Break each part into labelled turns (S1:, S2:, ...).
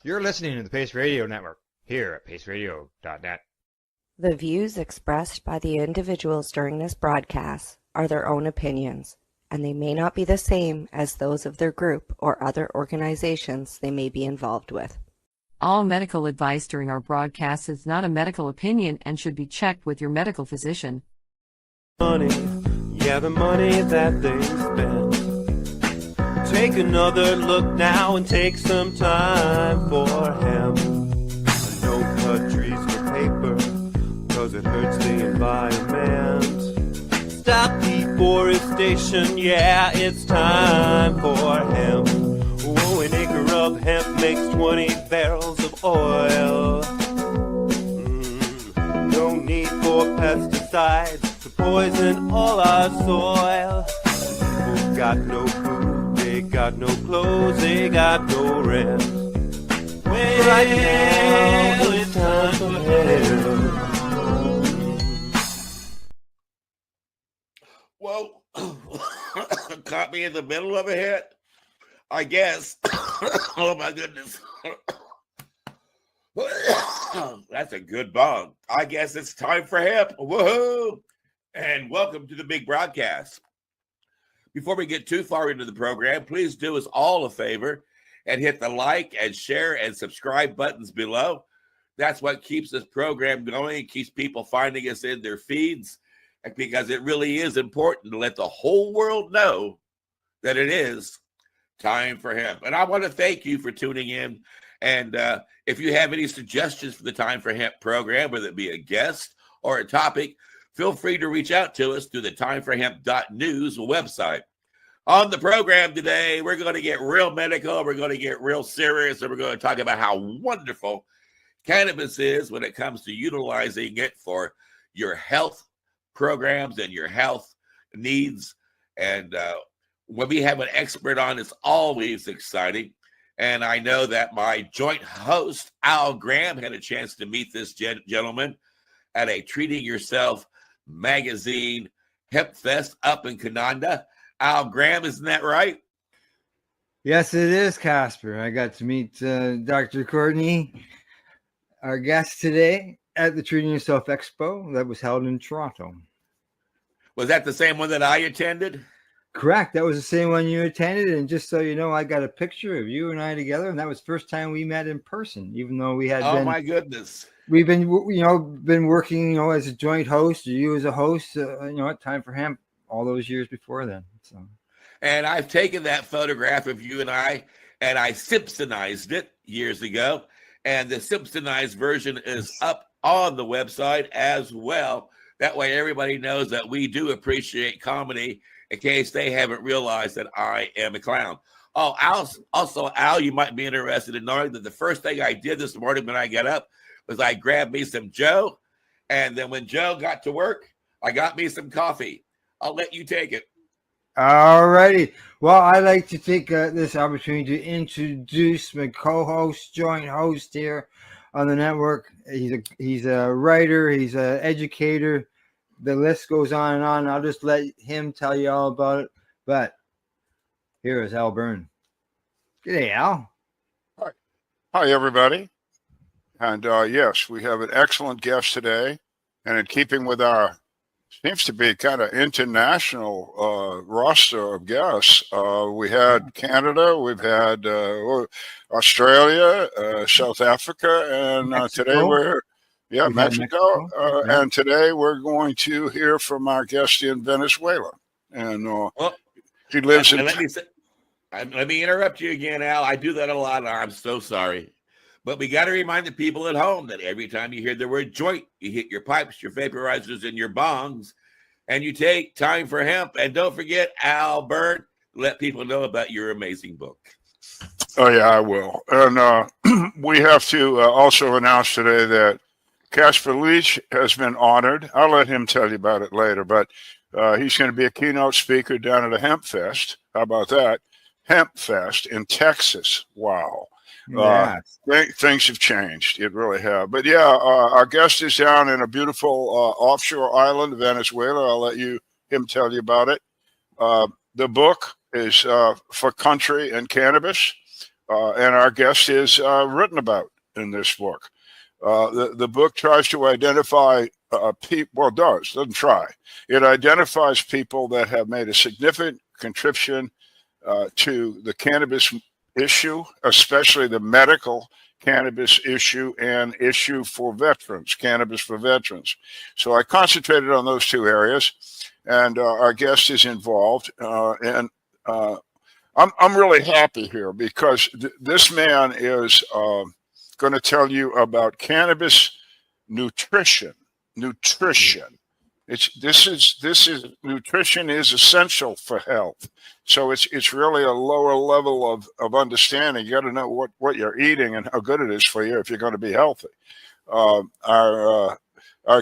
S1: You're listening to the Pace Radio Network here at paceradio.net.
S2: The views expressed by the individuals during this broadcast are their own opinions, and they may not be the same as those of their group or other organizations they may be involved with.
S3: All medical advice during our broadcast is not a medical opinion and should be checked with your medical physician.
S4: Money, yeah, the money that they spend. Take another look now and take some time for hemp. No cut trees for paper, cause it hurts the environment. Stop deforestation, yeah, it's time for hemp. Oh, an acre of hemp makes 20 barrels of oil. No need for pesticides to poison all our soil. People got no food, they got no clothes, they got no rest. Well, right now it's time for hemp.
S5: Well, caught me in the middle of a hit, I guess. Oh my goodness. That's a good bong. I guess it's time for hemp. Woohoo! And welcome to the big broadcast. Before we get too far into the program, please do us all a favor and hit the like and share and subscribe buttons below. That's what keeps this program going, keeps people finding us in their feeds, because it really is important to let the whole world know that it is time for hemp. And I want to thank you for tuning in. And if you have any suggestions for the Time for Hemp program, whether it be a guest or a topic, feel free to reach out to us through the timeforhemp.news website. On the program today, we're going to get real medical, we're going to get real serious, and we're going to talk about how wonderful cannabis is when it comes to utilizing it for your health programs and your health needs. And when we have an expert on, it's always exciting. And I know that my joint host, Al Graham, had a chance to meet this gentleman at a Treating Yourself magazine Hemp Fest up in Canada. Al Graham, isn't that right?
S6: Yes, it is, Casper. I got to meet Dr. Courtney, our guest today, at the Treating Yourself Expo that was held in Toronto.
S5: Was that the same one that I attended?
S6: Correct. That was the same one you attended. And just so you know, I got a picture of you and I together. And that was the first time we met in person, even though we had
S5: my goodness.
S6: We've been working, as a joint host, or you as a host, at Time for Hemp all those years before then. So,
S5: and I've taken that photograph of you and I Simpsonized it years ago. And the Simpsonized version is up on the website as well. That way everybody knows that we do appreciate comedy, in case they haven't realized that I am a clown. Oh, Al, you might be interested in knowing that the first thing I did this morning when I got up was I grabbed me some Joe. And then when Joe got to work, I got me some coffee. I'll let you take it.
S6: All righty. Well, I'd like to take this opportunity to introduce my co-host, joint host here on the network. He's a writer. He's an educator. The list goes on and on. I'll just let him tell you all about it. But here is Al Byrne. G'day, Al.
S7: Hi, everybody. And yes, we have an excellent guest today. And in keeping with our seems to be kind of international roster of guests, we had Canada, we've had Australia, South Africa, and today we're Mexico. And today we're going to hear from our guest in Venezuela. And she lives in.
S5: Let me interrupt you again, Al. I do that a lot. I'm so sorry. But we got to remind the people at home that every time you hear the word joint, you hit your pipes, your vaporizers, and your bongs, and you take Time for Hemp. And don't forget, Al Byrne, let people know about your amazing book.
S7: Oh, yeah, I will. And we have to also announce today that Casper Leitch has been honored. I'll let him tell you about it later, but he's going to be a keynote speaker down at a Hemp Fest. How about that? Hemp Fest in Texas. Wow. Things have changed. It really have. But yeah, our guest is down in a beautiful offshore island, Venezuela. I'll let him tell you about it. The book is For Country and Cannabis, and our guest is written about in this book. The book tries to identify people, well, doesn't try. It identifies people that have made a significant contribution to the cannabis issue, especially the medical cannabis issue and issue for veterans, cannabis for veterans. So I concentrated on those two areas, and our guest is involved. And I'm really happy here because this man is going to tell you about cannabis nutrition. Nutrition is essential for health. So it's really a lower level of understanding. You got to know what you're eating and how good it is for you if you're going to be healthy. Our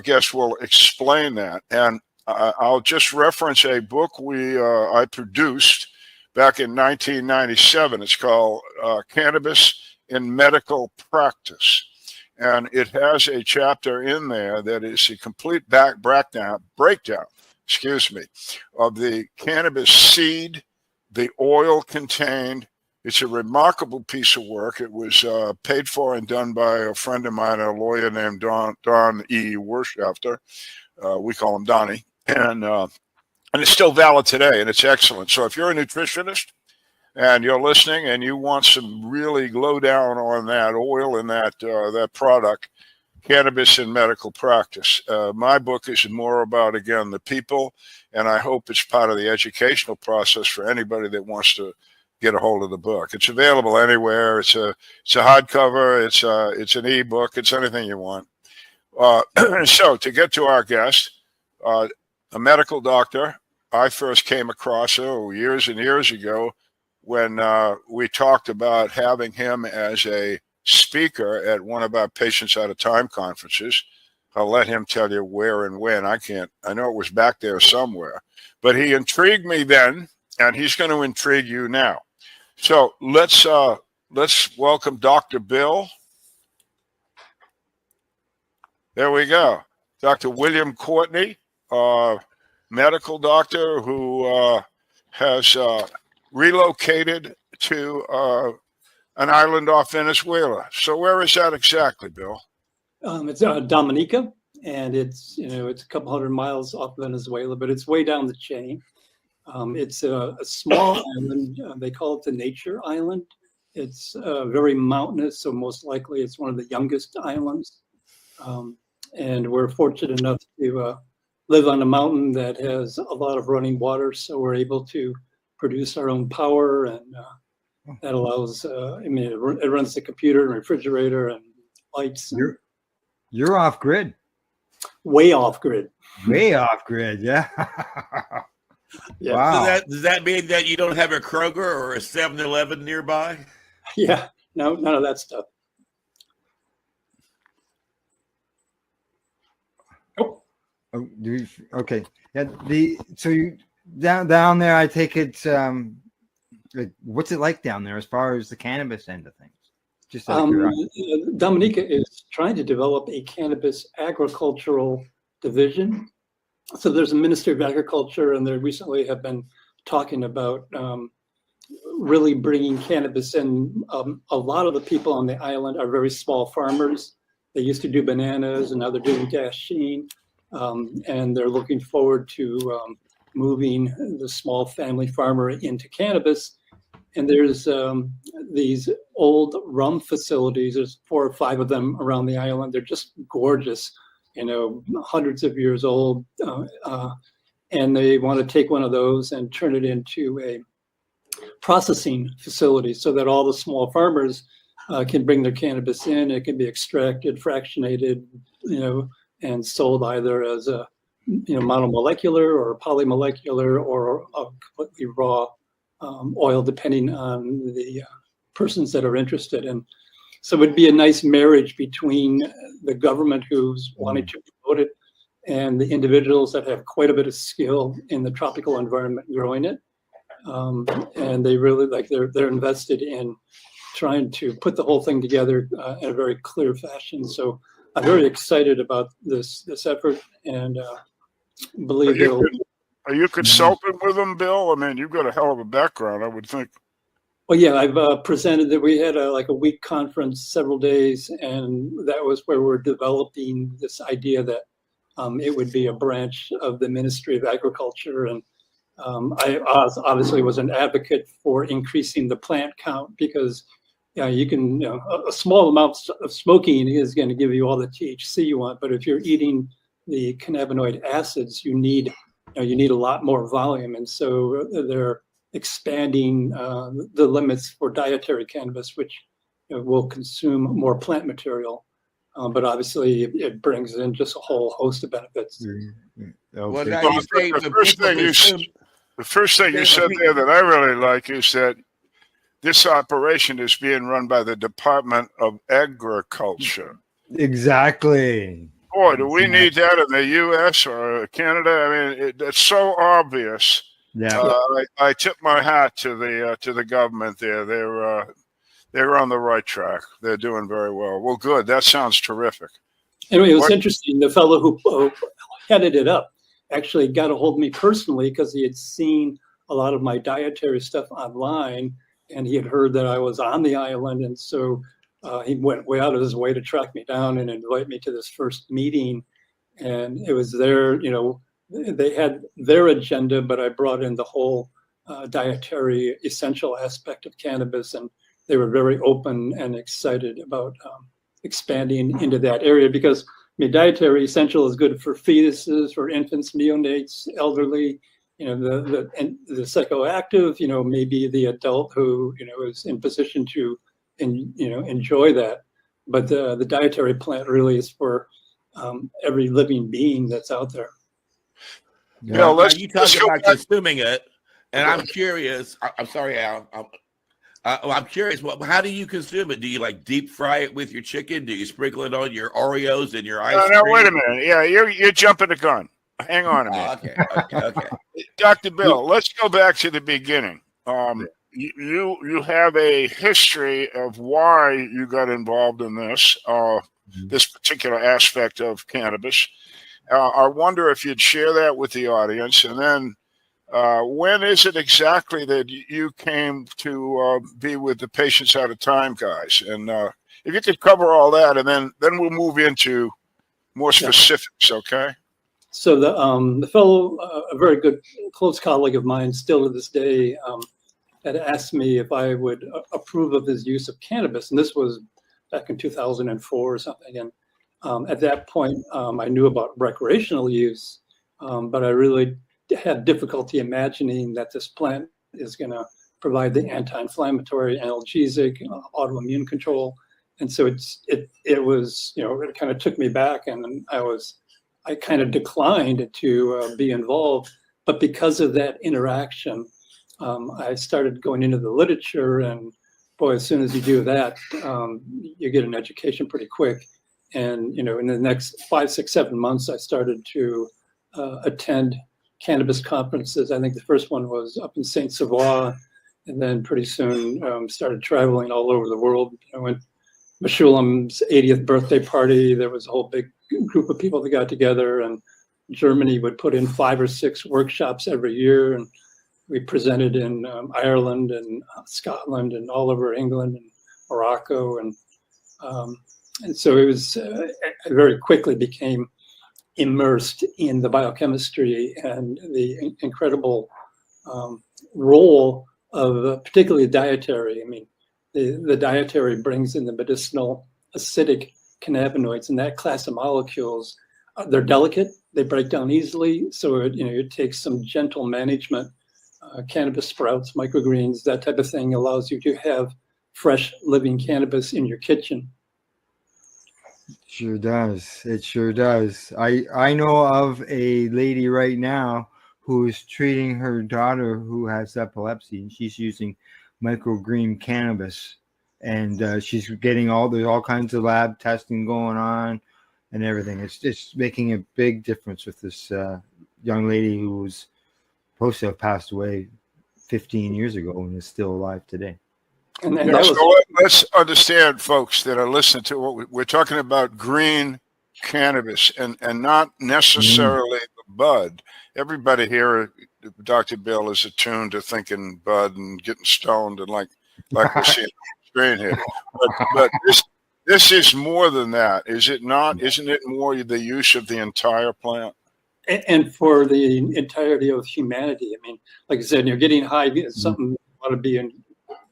S7: guest will explain that, and I'll just reference a book I produced back in 1997. It's called Cannabis in Medical Practice. And it has a chapter in there that is a complete breakdown, of the cannabis seed, the oil contained. It's a remarkable piece of work. It was paid for and done by a friend of mine, a lawyer named Don E. Wirschafter. We call him Donnie. And it's still valid today, and it's excellent. So if you're a nutritionist and you're listening and you want some really low down on that oil and that product, Cannabis in Medical Practice. My book is more about, again, the people, and I hope it's part of the educational process for anybody that wants to get a hold of the book. It's available anywhere. It's a hardcover. It's an ebook. It's anything you want. So to get to our guest, a medical doctor, I first came across years and years ago when we talked about having him as a speaker at one of our Patients Out of Time conferences. I'll let him tell you where and when. I know it was back there somewhere, but he intrigued me then, and he's going to intrigue you now. So let's welcome Dr. Bill. There we go. Dr. William Courtney, medical doctor who has relocated to an island off Venezuela. So where is that exactly, Bill?
S8: It's Dominica, and it's a couple hundred miles off Venezuela, but it's way down the chain. It's a small island. They call it the Nature Island. It's very mountainous, so most likely it's one of the youngest islands. And we're fortunate enough to live on a mountain that has a lot of running water, so we're able to produce our own power, and that allows, it runs the computer and refrigerator and lights.
S6: You're off grid.
S8: Way off grid.
S6: Way off grid, yeah.
S8: Yeah.
S6: Wow.
S5: So does that mean that you don't have a Kroger or a 7-Eleven nearby?
S8: Yeah, no, none of that stuff.
S6: Okay. Yeah. So you down there, I take it. What's it like down there as far as the cannabis end of things? Just
S8: Dominica is trying to develop a cannabis agricultural division. So there's a Ministry of Agriculture, and they recently have been talking about really bringing cannabis in. A lot of the people on the island are very small farmers. They used to do bananas, and now they're doing dasheen. And they're looking forward to moving the small family farmer into cannabis. And there's these old rum facilities. There's 4 or 5 of them around the island. They're just gorgeous, hundreds of years old. And they want to take one of those and turn it into a processing facility so that all the small farmers can bring their cannabis in. It can be extracted, fractionated, and sold either as a monomolecular or polymolecular or a completely raw oil, depending on the persons that are interested. And so it would be a nice marriage between the government who's wanting to promote it and the individuals that have quite a bit of skill in the tropical environment growing it. And they really they're invested in trying to put the whole thing together in a very clear fashion. So I'm very excited about this effort, and believe it'll.
S7: Are you consulting with them, Bill? I mean, you've got a hell of a background, I would think.
S8: Well, yeah, I've presented that we had a week conference, several days, and that was where we're developing this idea that it would be a branch of the Ministry of Agriculture. And I obviously was an advocate for increasing the plant count because you can, a small amount of smoking is going to give you all the THC you want, but if you're eating the cannabinoid acids, you need a lot more volume, and so they're expanding the limits for dietary cannabis, which will consume more plant material. But obviously, it brings in just a whole host of benefits.
S6: Okay.
S5: Well, now you say
S7: the first thing you said there that I really like is that this operation is being run by the Department of Agriculture.
S6: Exactly.
S7: Boy, do we need that in the U.S. or Canada? I mean, it's so obvious.
S6: Yeah.
S7: I tip my hat to the government there. They're on the right track. They're doing very well. Well, good. That sounds terrific.
S8: Anyway, it was interesting. The fellow who headed it up actually got a hold of me personally because he had seen a lot of my dietary stuff online, and he had heard that I was on the island, and so he went way out of his way to track me down and invite me to this first meeting. And it was there, they had their agenda, but I brought in the whole dietary essential aspect of cannabis, and they were very open and excited about expanding into that area because dietary essential is good for fetuses, for infants, neonates, elderly. The psychoactive, maybe the adult who is in position to enjoy that, but the dietary plant really is for every living being that's out there.
S5: Yeah, you talk about consuming it, and I'm curious. I'm sorry, Al. I'm curious. How do you consume it? Do you deep fry it with your chicken? Do you sprinkle it on your Oreos and your ice cream?
S7: No, wait a minute. Yeah, you're jumping the gun. Hang on a minute.
S5: Okay.
S7: Dr. Bill, let's go back to the beginning. You have a history of why you got involved in this this particular aspect of cannabis. I wonder if you'd share that with the audience, and then when is it exactly that you came to be with the Patients Out of Time guys? And if you could cover all that, and then we'll move into more specifics, okay?
S8: So the fellow, a very good close colleague of mine, still to this day, had asked me if I would approve of his use of cannabis, and this was back in 2004 or something. And at that point, I knew about recreational use, but I really had difficulty imagining that this plant is going to provide the anti-inflammatory, analgesic, autoimmune control. And so it was, it kind of took me back, and I kind of declined to be involved. But because of that interaction, I started going into the literature, and boy, as soon as you do that, you get an education pretty quick. And, in the next 5, 6, 7 months, I started to attend cannabis conferences. I think the first one was up in Saint Savoy, and then pretty soon started traveling all over the world. I went Meshulam's 80th birthday party. There was a whole big group of people that got together, and Germany would put in 5 or 6 workshops every year. And we presented in Ireland and Scotland and all over England and Morocco. And so it was, I very quickly became immersed in the biochemistry and the incredible role of particularly dietary. I mean, the dietary brings in the medicinal acidic cannabinoids, and that class of molecules, they're delicate, they break down easily. So it takes some gentle management. Cannabis sprouts, microgreens, that type of thing allows you to have fresh living cannabis in your kitchen.
S6: Sure does. It sure does. I know of a lady right now who is treating her daughter who has epilepsy, and she's using microgreen cannabis, and she's getting all kinds of lab testing going on and everything. It's making a big difference with this young lady who was supposed to have passed away 15 years ago and is still alive today.
S8: And
S7: let's understand, folks that are listening to what we're talking about: green cannabis, and not necessarily the bud. Everybody here, Dr. Bill, is attuned to thinking bud and getting stoned and like like we're seeing on the screen here. But this is more than that, is it not? Isn't it more the use of the entire plant?
S8: And for the entirety of humanity. I mean, like I said, you're getting high, it's something you want to be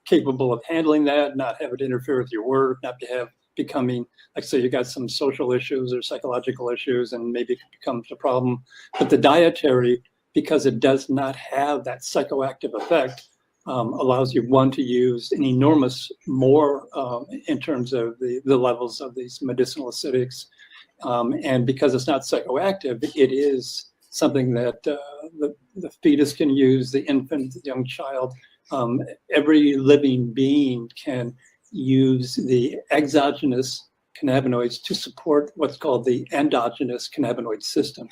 S8: capable of handling that, not have it interfere with your work, not to have becoming, like say you got some social issues or psychological issues and maybe it becomes a problem. But the dietary, because it does not have that psychoactive effect, allows you, one, to use an enormous more in terms of the levels of these medicinal acidics. And because it's not psychoactive, it is something that the fetus can use, the infant, the young child. Every living being can use the exogenous cannabinoids to support what's called the endogenous cannabinoid system.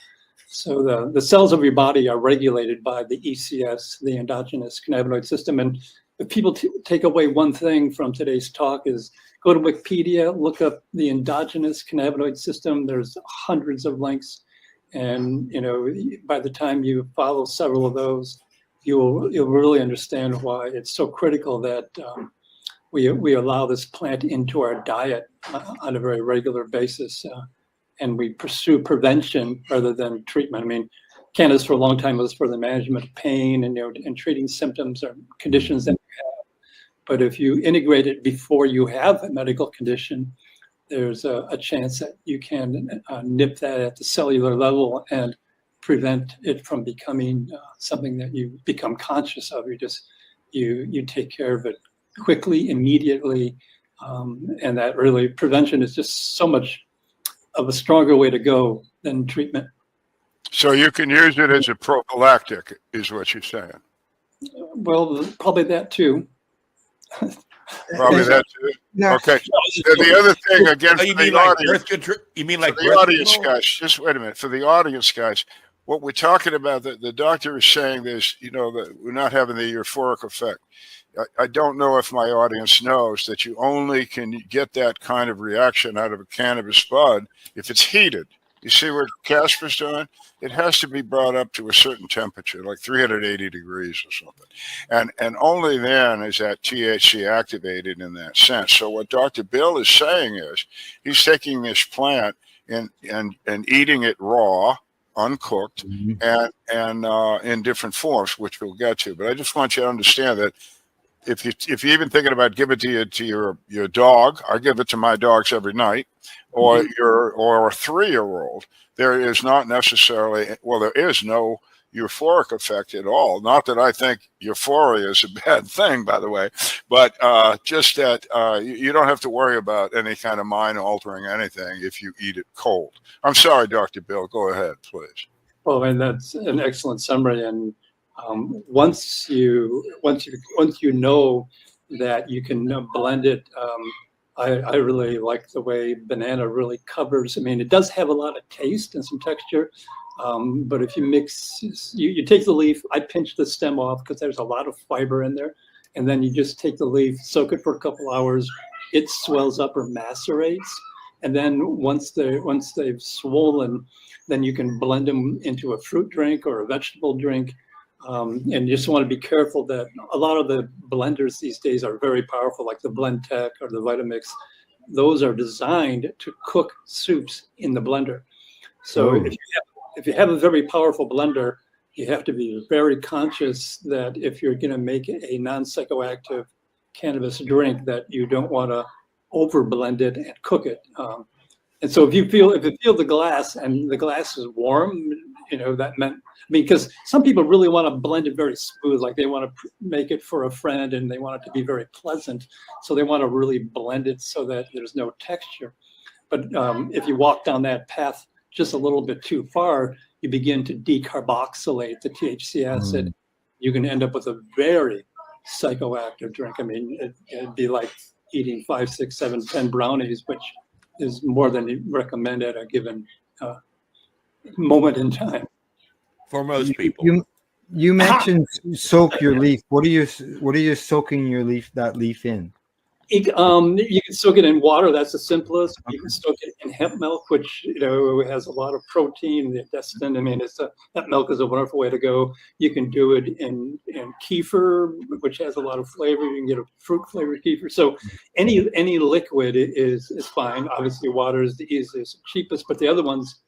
S8: So the cells of your body are regulated by the ECS, the endogenous cannabinoid system. And if people take away one thing from today's talk is go to Wikipedia, look up the endogenous cannabinoid system. There's hundreds of links. And by the time you follow several of those, you'll really understand why it's so critical that we allow this plant into our diet on a very regular basis, and we pursue prevention rather than treatment. I mean, cannabis for a long time was for the management of pain and treating symptoms or conditions that you have. But if you integrate it before you have a medical condition, there's a chance that you can nip that at the cellular level and prevent it from becoming something that you become conscious of. You take care of it quickly, immediately, and that really prevention is just so much of a stronger way to go than treatment.
S7: So you can use it as a prophylactic, is what you're saying?
S8: Well, probably that too.
S7: Probably that too.
S6: Yeah.
S7: Okay. The other thing again,
S5: Oh, you
S7: for
S5: mean
S7: the
S5: like
S7: audience,
S5: birth control? You mean like
S7: for the
S5: birth
S7: audience
S5: control?
S7: guys, just wait a minute. For the audience guys, what we're talking about, the doctor is saying this, that we're not having the euphoric effect. I don't know if my audience knows that you only can get that kind of reaction out of a cannabis bud if it's heated. You see what Casper's doing? It has to be brought up to a certain temperature, like 380 degrees or something. And only then is that THC activated in that sense. So what Dr. Bill is saying is he's taking this plant and eating it raw, uncooked, and in different forms, which we'll get to. But I just want you to understand that if you're even thinking about giving it to your dog, I give it to my dogs every night, or a 3-year-old, there is not necessarily, there is no euphoric effect at all. Not that I think euphoria is a bad thing, by the way, but just that you don't have to worry about any kind of mind altering anything if you eat it cold. I'm sorry, Dr. Bill, go ahead, please.
S8: Well, and that's an excellent summary. And once you know that you can blend it, I really like the way banana really covers. I mean, it does have a lot of taste and some texture, but if you mix, you take the leaf. I pinch the stem off because there's a lot of fiber in there, and then you just take the leaf, soak it for a couple hours. It swells up or macerates, and then once they've swollen, then you can blend them into a fruit drink or a vegetable drink. And you just want to be careful that a lot of the blenders these days are very powerful, like the Blend Tech or the Vitamix. Those are designed to cook soups in the blender. So if you have a very powerful blender, you have to be very conscious that if you're going to make a non-psychoactive cannabis drink, that you don't want to over blend it and cook it. And so if you feel the glass and the glass is warm, that meant, because some people really want to blend it very smooth, like they want to make it for a friend and they want it to be very pleasant. So they want to really blend it so that there's no texture. But if you walk down that path just a little bit too far, you begin to decarboxylate the THC acid. You can end up with a very psychoactive drink. I mean, it'd be like eating 5, 6, 7, 10 brownies, which is more than you recommend at a given moment in time.
S5: For most people.
S6: You mentioned soak your leaf. What are you soaking that leaf in?
S8: You can soak it in water. That's the simplest. You can soak it in hemp milk, which has a lot of protein in the intestine. I mean, hemp milk is a wonderful way to go. You can do it in kefir, which has a lot of flavor. You can get a fruit flavored kefir. So any liquid is fine. Obviously, water is the easiest, cheapest, but the other ones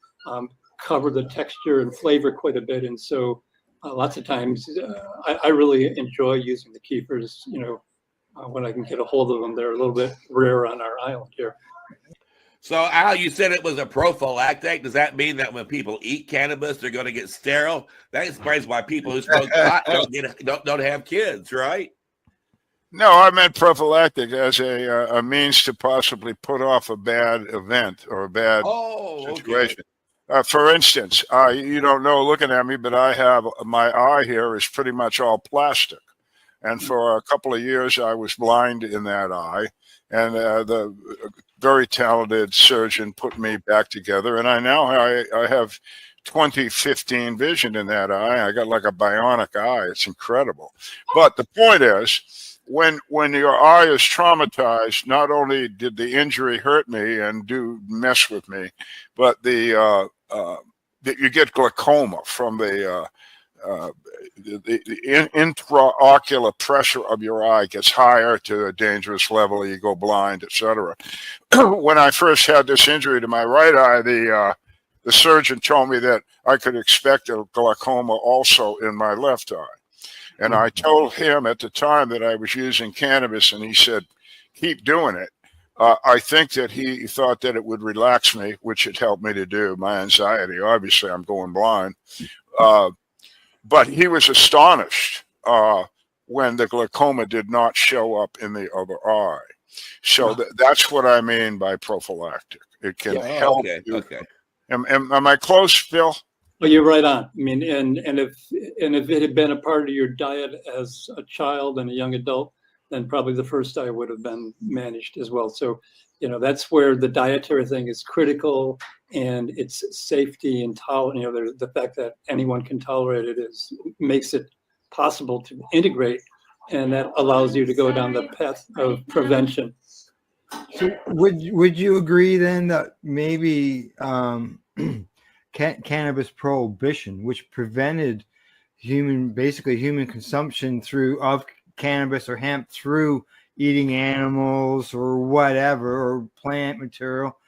S8: cover the texture and flavor quite a bit. And so lots of times, I really enjoy using the kefirs. When I can get a hold of them. They're a little bit rare on our island here.
S5: So, Al, you said it was a prophylactic. Does that mean that when people eat cannabis, they're going to get sterile? That explains why people who smoke pot don't have kids, right?
S7: No, I meant prophylactic as a means to possibly put off a bad event or a bad situation. Okay. For instance, you don't know looking at me, but I have my eye here is pretty much all plastic. And for a couple of years, I was blind in that eye. And the very talented surgeon put me back together. And I have 20/15 vision in that eye. I got like a bionic eye. It's incredible. But the point is, when your eye is traumatized, not only did the injury hurt me and mess with me, but you get glaucoma from the intraocular pressure of your eye gets higher to a dangerous level. You go blind, etc. When I first had this injury to my right eye, the surgeon told me that I could expect a glaucoma also in my left eye. And I told him at the time that I was using cannabis, and he said, keep doing it. I think that he thought that it would relax me, which it helped me to do, my anxiety. Obviously, I'm going blind. But he was astonished when the glaucoma did not show up in the other eye. So that's what I mean by prophylactic. It can help you. Okay. Am I close, Phil?
S8: Well, you're right on. I mean, and if it had been a part of your diet as a child and a young adult, then probably the first eye would have been managed as well. So, that's where the dietary thing is critical, and its safety and tolerance. The fact that anyone can tolerate it makes it possible to integrate, and that allows you to go down the path of prevention.
S6: So would you agree then that maybe cannabis prohibition, which prevented human consumption of cannabis or hemp through eating animals or whatever, or plant material,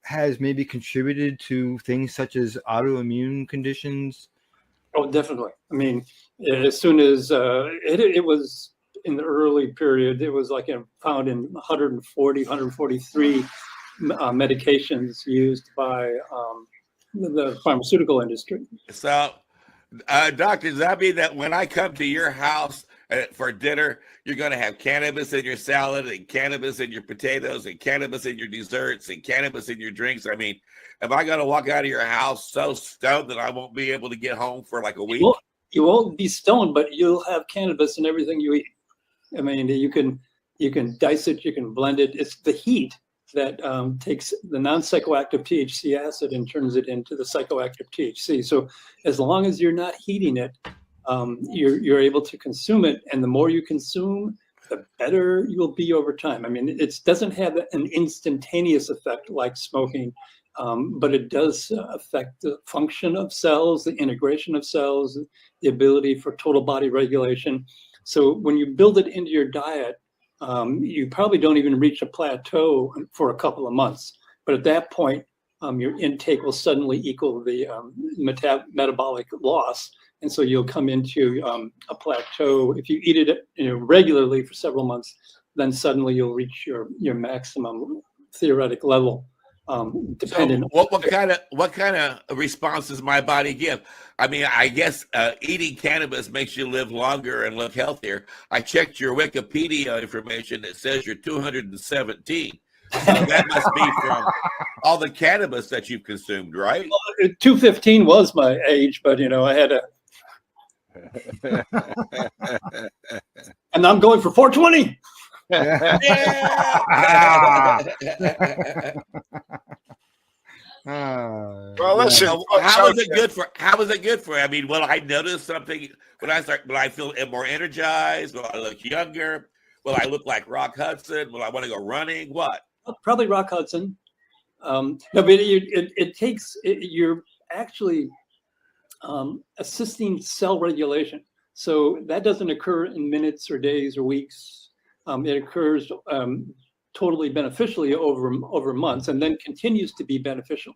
S6: has maybe contributed to things such as autoimmune conditions?
S8: Oh, definitely. I mean, as soon as it was in the early period, it was like found in 143 medications used by the pharmaceutical industry.
S5: So, doctor, does that mean that when I come to your house for dinner, you're going to have cannabis in your salad and cannabis in your potatoes and cannabis in your desserts and cannabis in your drinks? I mean, am I going to walk out of your house so stoned that I won't be able to get home for like a week?
S8: You won't be stoned, but you'll have cannabis in everything you eat. I mean, you can dice it, you can blend it. It's the heat that takes the non-psychoactive THC acid and turns it into the psychoactive THC. So as long as you're not heating it, you're able to consume it, and the more you consume, the better you'll be over time. I mean, it doesn't have an instantaneous effect like smoking, but it does affect the function of cells, the integration of cells, the ability for total body regulation. So when you build it into your diet, you probably don't even reach a plateau for a couple of months. But at that point, your intake will suddenly equal the metabolic loss. And so you'll come into a plateau. If you eat it regularly for several months, then suddenly you'll reach your maximum theoretic level. Depending.
S5: So what kind of response does my body give? I mean, I guess eating cannabis makes you live longer and look healthier. I checked your Wikipedia information. It says you're 217. So that must be from all the cannabis that you've consumed, right?
S8: Well, 215 was my age, but I had and I'm going for 420.
S5: Yeah.
S7: Well, listen.
S5: How is it good for? How is it good for? I mean, will I notice something when I feel more energized? Will I look younger? Will I look like Rock Hudson? Will I want to go running? What?
S8: Probably Rock Hudson. No, but you're actually assisting cell regulation. So that doesn't occur in minutes or days or weeks. It occurs totally beneficially over months, and then continues to be beneficial.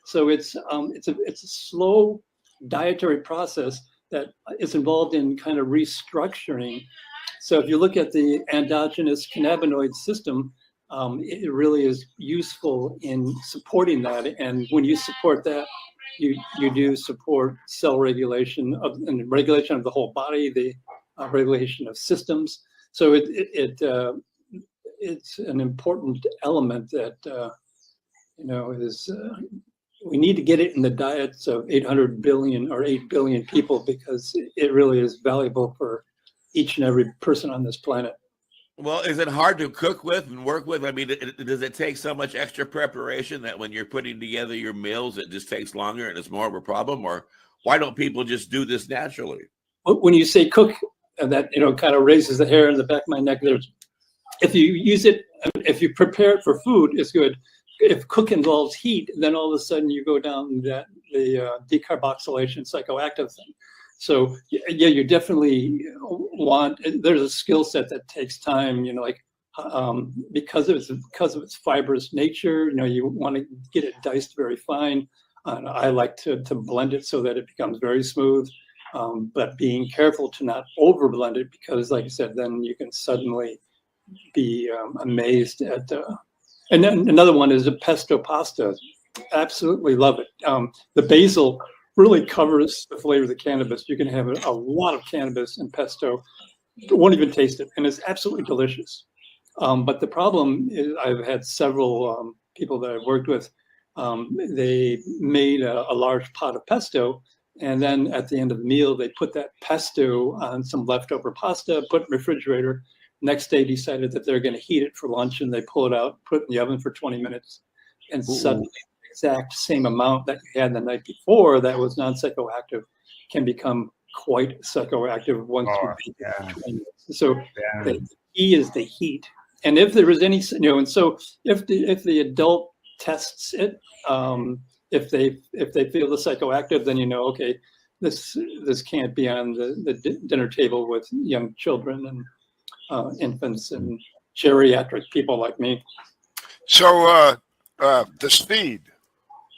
S8: So it's a slow dietary process that is involved in kind of restructuring. So if you look at the endogenous cannabinoid system, it really is useful in supporting that. And when you support that, you do support cell regulation and regulation of the whole body, the regulation of systems. So it's an important element that is we need to get it in the diets of 800 billion or 8 billion people, because it really is valuable for each and every person on this planet.
S5: Well, is it hard to cook with and work with? I mean, does it take so much extra preparation that when you're putting together your meals, it just takes longer and it's more of a problem? Or why don't people just do this naturally?
S8: When you say cook, that kind of raises the hair in the back of my neck. If you prepare it for food, it's good. If cook involves heat, then all of a sudden you go down the decarboxylation psychoactive thing. So yeah, you definitely there's a skill set that takes time, because of its fibrous nature, you want to get it diced very fine. I like to blend it so that it becomes very smooth, but being careful to not over blend it, because like I said, then you can suddenly be amazed at and then another one is a pesto pasta. Absolutely love it. The basil really covers the flavor of the cannabis. You can have a lot of cannabis in pesto. You won't even taste it, and it's absolutely delicious. But the problem is, I've had several people that I've worked with. They made a large pot of pesto, and then at the end of the meal, they put that pesto on some leftover pasta, put it in the refrigerator. Next day, decided that they're going to heat it for lunch, and they pull it out, put it in the oven for 20 minutes, and suddenly the exact same amount that you had the night before that was non-psychoactive can become quite psychoactive once you heat it for 20 minutes. So the key is the heat. And if there is any, and so if the adult tests it, if they feel the psychoactive, then okay, this can't be on the dinner table with young children and infants and geriatric people like me.
S7: So the speed,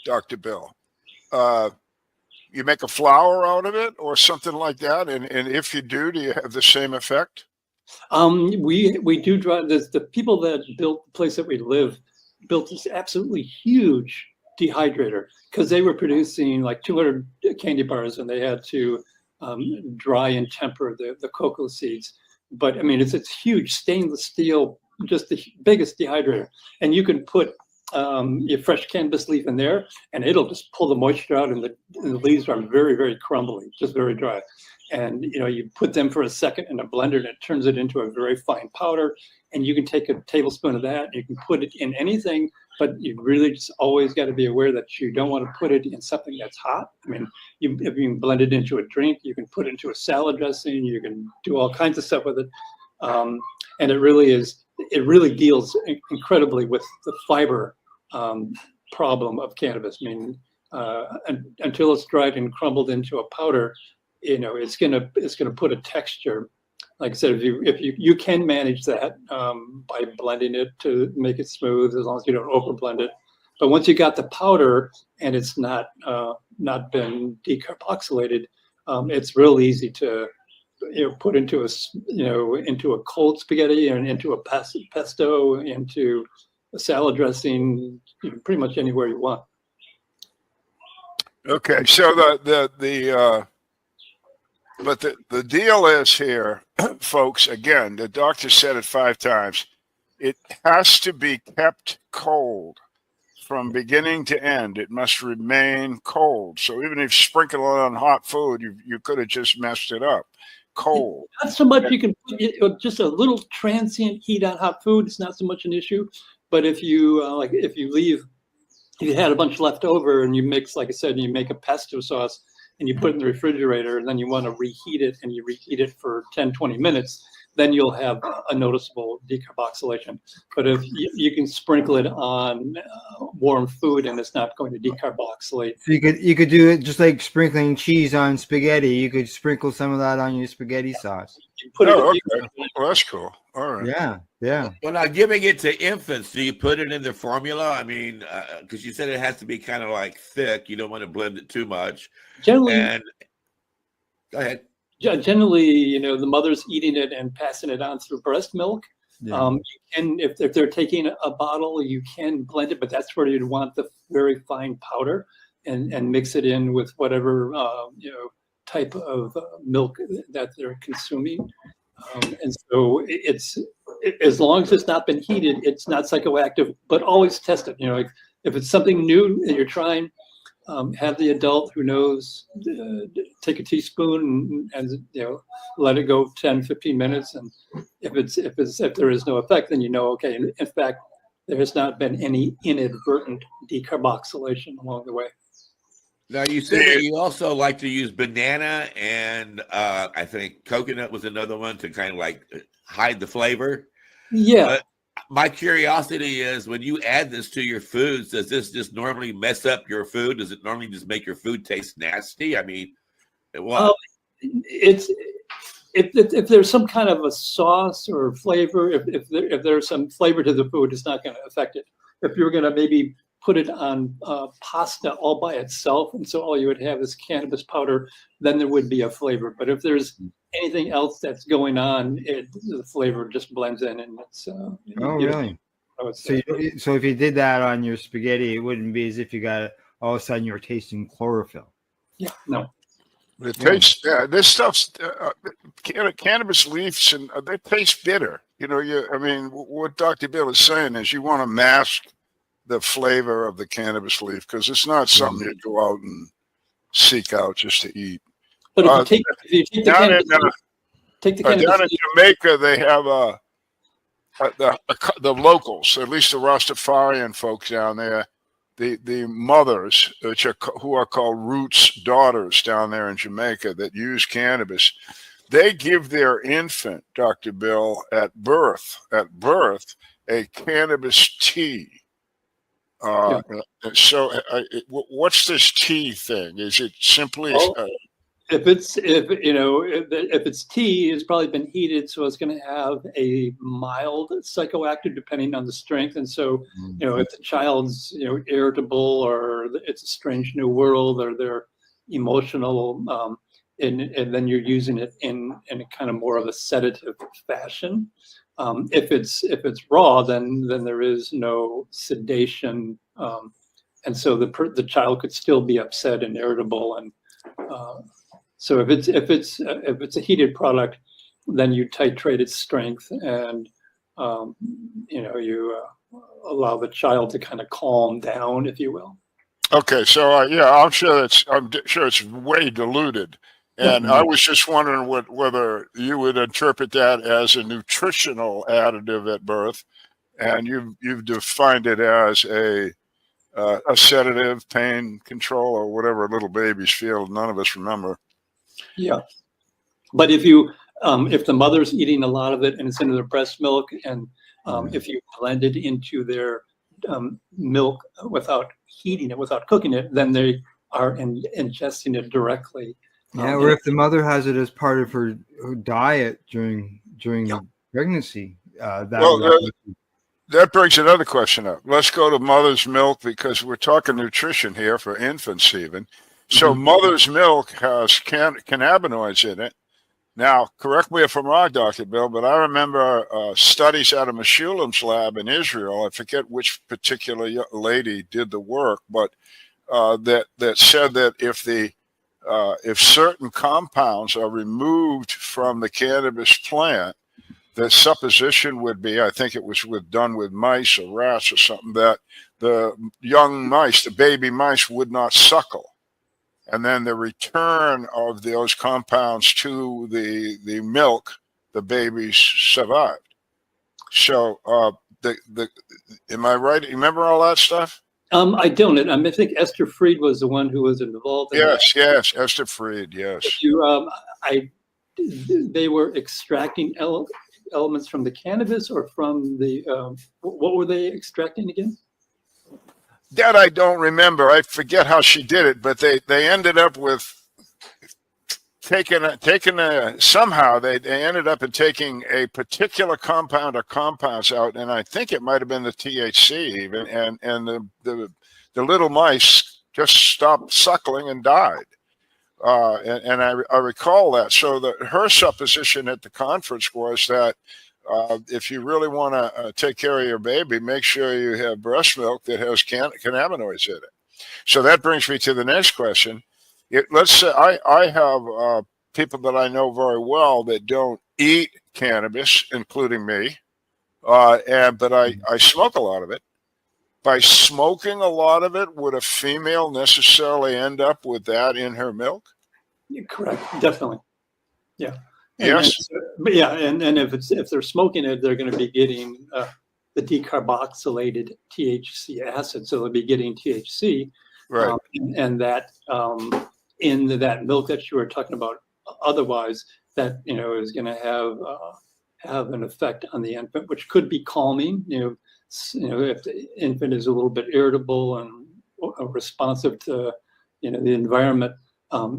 S7: Dr. Bill, you make a flower out of it or something like that, and if you do you have the same effect?
S8: We do drive this. The people that built the place that we live built this absolutely huge dehydrator, because they were producing like 200 candy bars, and they had to dry and temper the cocoa seeds. But I mean, it's huge stainless steel, just the biggest dehydrator, and you can put your fresh cannabis leaf in there, and it'll just pull the moisture out, and the leaves are very, very crumbly, just very dry. And you put them for a second in a blender, and it turns it into a very fine powder. And you can take a tablespoon of that, and you can put it in anything, but you really just always got to be aware that you don't want to put it in something that's hot. I mean, if you can blend it into a drink, you can put it into a salad dressing, you can do all kinds of stuff with it. And it really deals incredibly with the fiber problem of cannabis. I mean, until it's dried and crumbled into a powder, it's gonna put a texture. Like I said, if you can manage that by blending it to make it smooth, as long as you don't over blend it. But once you got the powder and it's not been decarboxylated, it's real easy to put into a cold spaghetti and into a pesto, into a salad dressing, pretty much anywhere you want.
S7: Okay, so but the deal is here, folks, again, the doctor said it 5 times, it has to be kept cold from beginning to end. It must remain cold. So even if you sprinkle it on hot food, you could have just messed it up. Cold.
S8: Not so much. You can put just a little transient heat on hot food. It's not so much an issue. But if you if you had a bunch left over and you mix, like I said, and you make a pesto sauce, and you put it in the refrigerator, and then you want to reheat it, and you reheat it for 10, 20 minutes, then you'll have a noticeable decarboxylation. But if you can sprinkle it on warm food and it's not going to decarboxylate.
S6: So you could do it just like sprinkling cheese on spaghetti. You could sprinkle some of that on your spaghetti sauce.
S8: You put
S7: Okay. Well, that's cool. All right.
S6: Yeah.
S5: Well, now giving it to infants, do you put it in the formula? I mean, because you said it has to be kind of like thick. You don't want to blend it too much.
S8: Generally,
S5: Go ahead.
S8: Generally, the mother's eating it and passing it on through breast milk.
S6: Yeah.
S8: You can, if they're taking a bottle, you can blend it, but that's where you'd want the very fine powder and mix it in with whatever type of milk that they're consuming. And so it's as long as it's not been heated, it's not psychoactive. But always test it. Like if it's something new that you're trying. Have the adult who knows take a teaspoon and let it go 10, 15 minutes, and if there is no effect, then okay. In fact, there has not been any inadvertent decarboxylation along the way.
S5: Now you said that you also like to use banana and I think coconut was another one to kind of like hide the flavor.
S8: Yeah.
S5: But my curiosity is, when you add this to your foods, does this just normally mess up your food? Does it normally just make your food taste nasty? I mean,
S8: it's if there's some kind of a sauce or flavor, if there's some flavor to the food, it's not going to affect it. If you're going to maybe put it on pasta all by itself, and so all you would have is cannabis powder, then there would be a flavor. But if there's anything else that's going on, the flavor just blends in, and it's.
S6: Really? So if you did that on your spaghetti, it wouldn't be as if you got all of a sudden you're tasting chlorophyll.
S8: Yeah. No.
S7: It tastes. This stuff's cannabis leaves, and they taste bitter. I mean, what Dr. Bill is saying is you want to mask the flavor of the cannabis leaf because it's not something you go out and seek out just to eat.
S8: But if you take the cannabis
S7: down in Jamaica, they have the locals, at least the Rastafarian folks down there, the mothers, who are called roots daughters down there in Jamaica that use cannabis. They give their infant, Dr. Bill, at birth, a cannabis tea. So what's this tea thing? Is it simply
S8: if it's tea, it's probably been heated, so it's going to have a mild psychoactive depending on the strength. And so if the child's irritable, or it's a strange new world, or they're emotional, and then you're using it in a kind of more of a sedative fashion. If it's raw, then there is no sedation, and so the child could still be upset and irritable. And so if it's a heated product, then you titrate its strength, and you allow the child to kind of calm down, if you will.
S7: Okay, so I'm sure it's way diluted. And I was just wondering whether you would interpret that as a nutritional additive at birth, and you've defined it as a sedative, pain control, or whatever little babies feel. None of us remember.
S8: Yeah, but if the mother's eating a lot of it and it's into their breast milk, and if you blend it into their milk without heating it, without cooking it, then they are ingesting it directly.
S6: Yeah, or if the mother has it as part of her diet during pregnancy,
S7: that brings another question up. Let's go to mother's milk, because we're talking nutrition here for infants even. So mother's milk has cannabinoids in it. Now, correct me if I'm wrong, Dr. Bill, but I remember studies out of Meshulam's lab in Israel. I forget which particular lady did the work, but that said that if certain compounds are removed from the cannabis plant, the supposition would be, I think it was done with mice or rats or something, that the young mice, the baby mice, would not suckle. And then the return of those compounds to the milk, the babies survived. So am I right? You remember all that stuff?
S8: I don't. I think Esther Fried was the one who was involved in that.
S7: Yes, Esther Fried, yes.
S8: They were extracting elements from the cannabis or from the, what were they extracting again?
S7: That I don't remember. I forget how she did it, but they ended up with somehow they ended up in taking a particular compound or compounds out, and I think it might have been the THC even, and the little mice just stopped suckling and died. And I recall that. So her supposition at the conference was that if you really want to take care of your baby, make sure you have breast milk that has cannabinoids in it. So that brings me to the next question. Let's say I have people that I know very well that don't eat cannabis, including me, but I smoke a lot of it. By smoking a lot of it, would a female necessarily end up with that in her milk?
S8: Yeah, correct, definitely. Yeah.
S7: Yes.
S8: And if they're smoking it, they're going to be getting the decarboxylated THC acid, so they'll be getting THC,
S7: right?
S8: And that in that milk that you were talking about, otherwise that is going to have an effect on the infant, which could be calming. If the infant is a little bit irritable and responsive to the environment,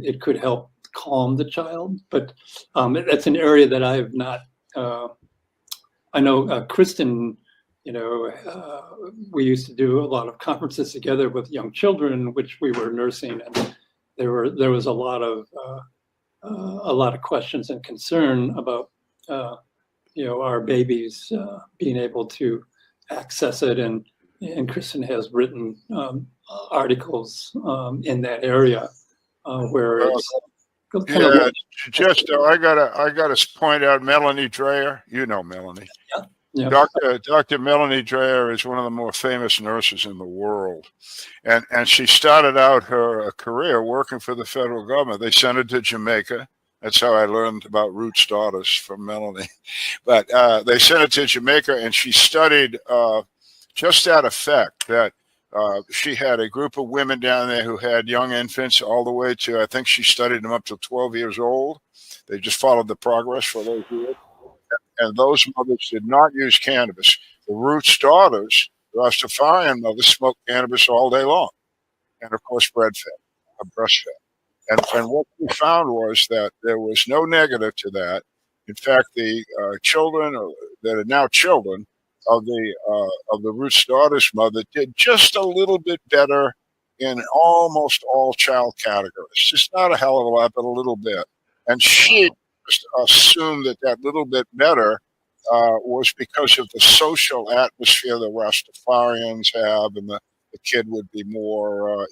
S8: it could help calm the child. But that's an area that I have not. I know Kristen. We used to do a lot of conferences together with young children, which we were nursing, and there was a lot of questions and concern about our babies being able to access it, and Kristen has written articles in that area where it's kind of
S7: I gotta point out Melanie Dreyer. You know Melanie.
S8: Yeah.
S7: Dr. Melanie Dreyer is one of the more famous nurses in the world, and she started out her career working for the federal government. They sent her to Jamaica. That's how I learned about Root's daughters from Melanie. But they sent her to Jamaica, and she studied just that effect, that she had a group of women down there who had young infants all the way to, I think she studied them up to 12 years old. They just followed the progress for those years. And those mothers did not use cannabis. The Root's daughters, the Rastafarian mothers, smoked cannabis all day long. And, of course, breastfed. And what we found was that there was no negative to that. In fact, the children that are now children of the Root's daughter's mother did just a little bit better in almost all child categories. Just not a hell of a lot, but a little bit. And she just assumed that little bit better was because of the social atmosphere the Rastafarians have, and the kid would be more,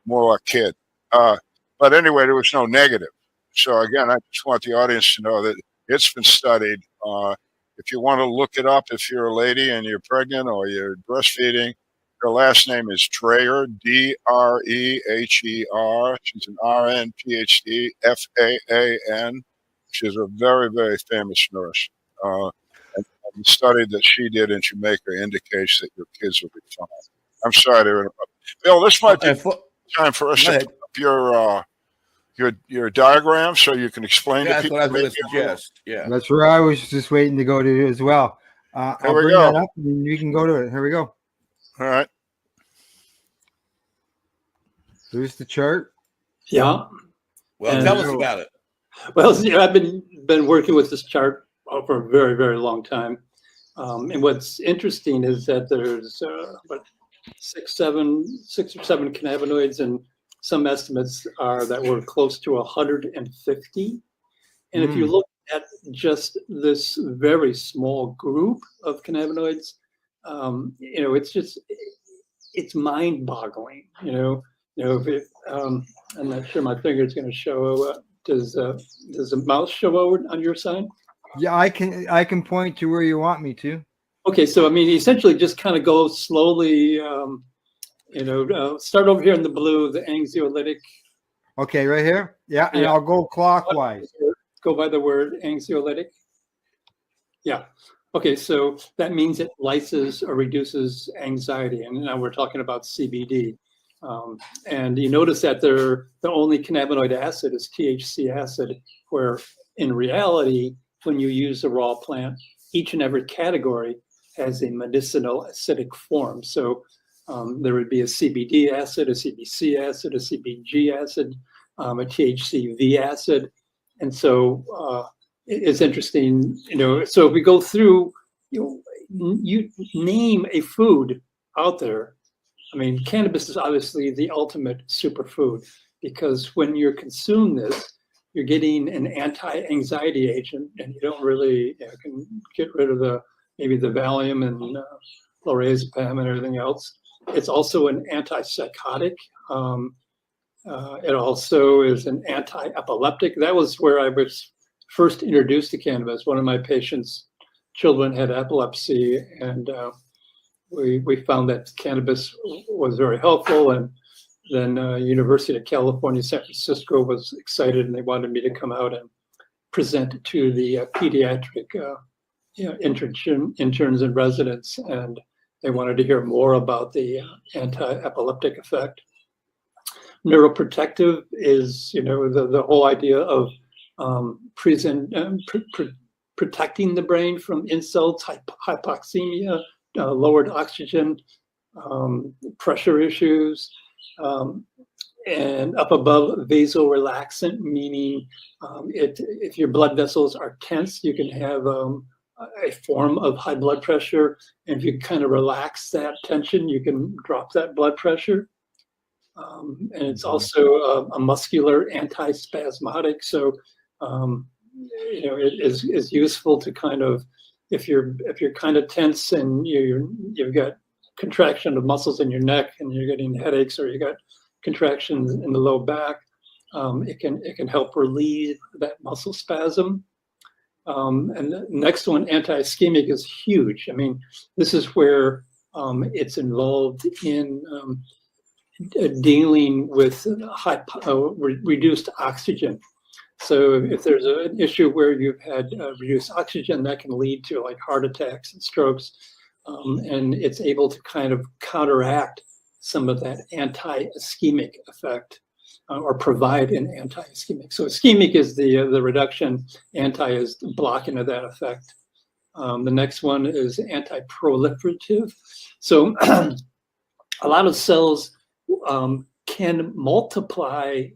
S7: more like kid. But anyway, there was no negative. So again, I just want the audience to know that it's been studied. If you want to look it up, if you're a lady and you're pregnant or you're breastfeeding, her last name is Dreher, Dreher. She's an RN, PhD, FAAN. She's a very, very famous nurse. And the study that she did in Jamaica indicates that your kids will be fine. I'm sorry to interrupt. Bill, this might be time for us to put up your diagram so you can explain to people.
S5: That's what I was going to suggest. Yeah.
S6: That's where I was just waiting to go to as well. I'll bring that up and we can go to it. Here we go.
S7: All right.
S6: There's the chart.
S8: Yeah.
S5: Well, tell us about it.
S8: Well, I've been working with this chart for a very, very long time. And what's interesting is that there's about six or seven cannabinoids, and some estimates are that we're close to 150. And if you look at just this very small group of cannabinoids, it's mind-boggling. I'm not sure my finger is going to show. Does the mouse show over on your side?
S6: Yeah, I can point to where you want me to.
S8: Okay, so essentially just kind of go slowly. Start over here in the blue, the anxiolytic.
S6: Okay, right here. Yeah, and I'll go clockwise.
S8: Go by the word anxiolytic. Yeah. Okay, so that means it lyses or reduces anxiety, and now we're talking about CBD. And you notice that the only cannabinoid acid is THC acid, where in reality, when you use the raw plant, each and every category has a medicinal acidic form. So there would be a CBD acid, a CBC acid, a CBG acid, a THCV acid. And so it's interesting, so if we go through, you name a food out there. I mean, cannabis is obviously the ultimate superfood, because when you consume this, you're getting an anti-anxiety agent, and you don't really can get rid of maybe the Valium and lorazepam and everything else. It's also an antipsychotic. It also is an anti-epileptic. That was where I was first introduced to cannabis. One of my patients' children had epilepsy, and we found that cannabis was very helpful. And then University of California, San Francisco was excited, and they wanted me to come out and present to the pediatric interns and residents, and they wanted to hear more about the anti-epileptic effect. Neuroprotective is, the whole idea of protecting the brain from insults, hypoxemia, lowered oxygen, pressure issues, and up above, vasorelaxant, meaning if your blood vessels are tense, you can have a form of high blood pressure. And if you kind of relax that tension, you can drop that blood pressure. And it's also a muscular antispasmodic. So, it is useful to kind of, if you're kind of tense and you've got contraction of muscles in your neck and you're getting headaches, or you got contractions in the low back, it can help relieve that muscle spasm. And the next one, anti-ischemic, is huge. I mean, this is where it's involved in dealing with reduced oxygen. So if there's an issue where you've had reduced oxygen, that can lead to like heart attacks and strokes, and it's able to kind of counteract some of that anti-ischemic effect, or provide an anti-ischemic. So ischemic is the reduction, anti is blocking of that effect. The next one is anti-proliferative. So a lot of cells can multiply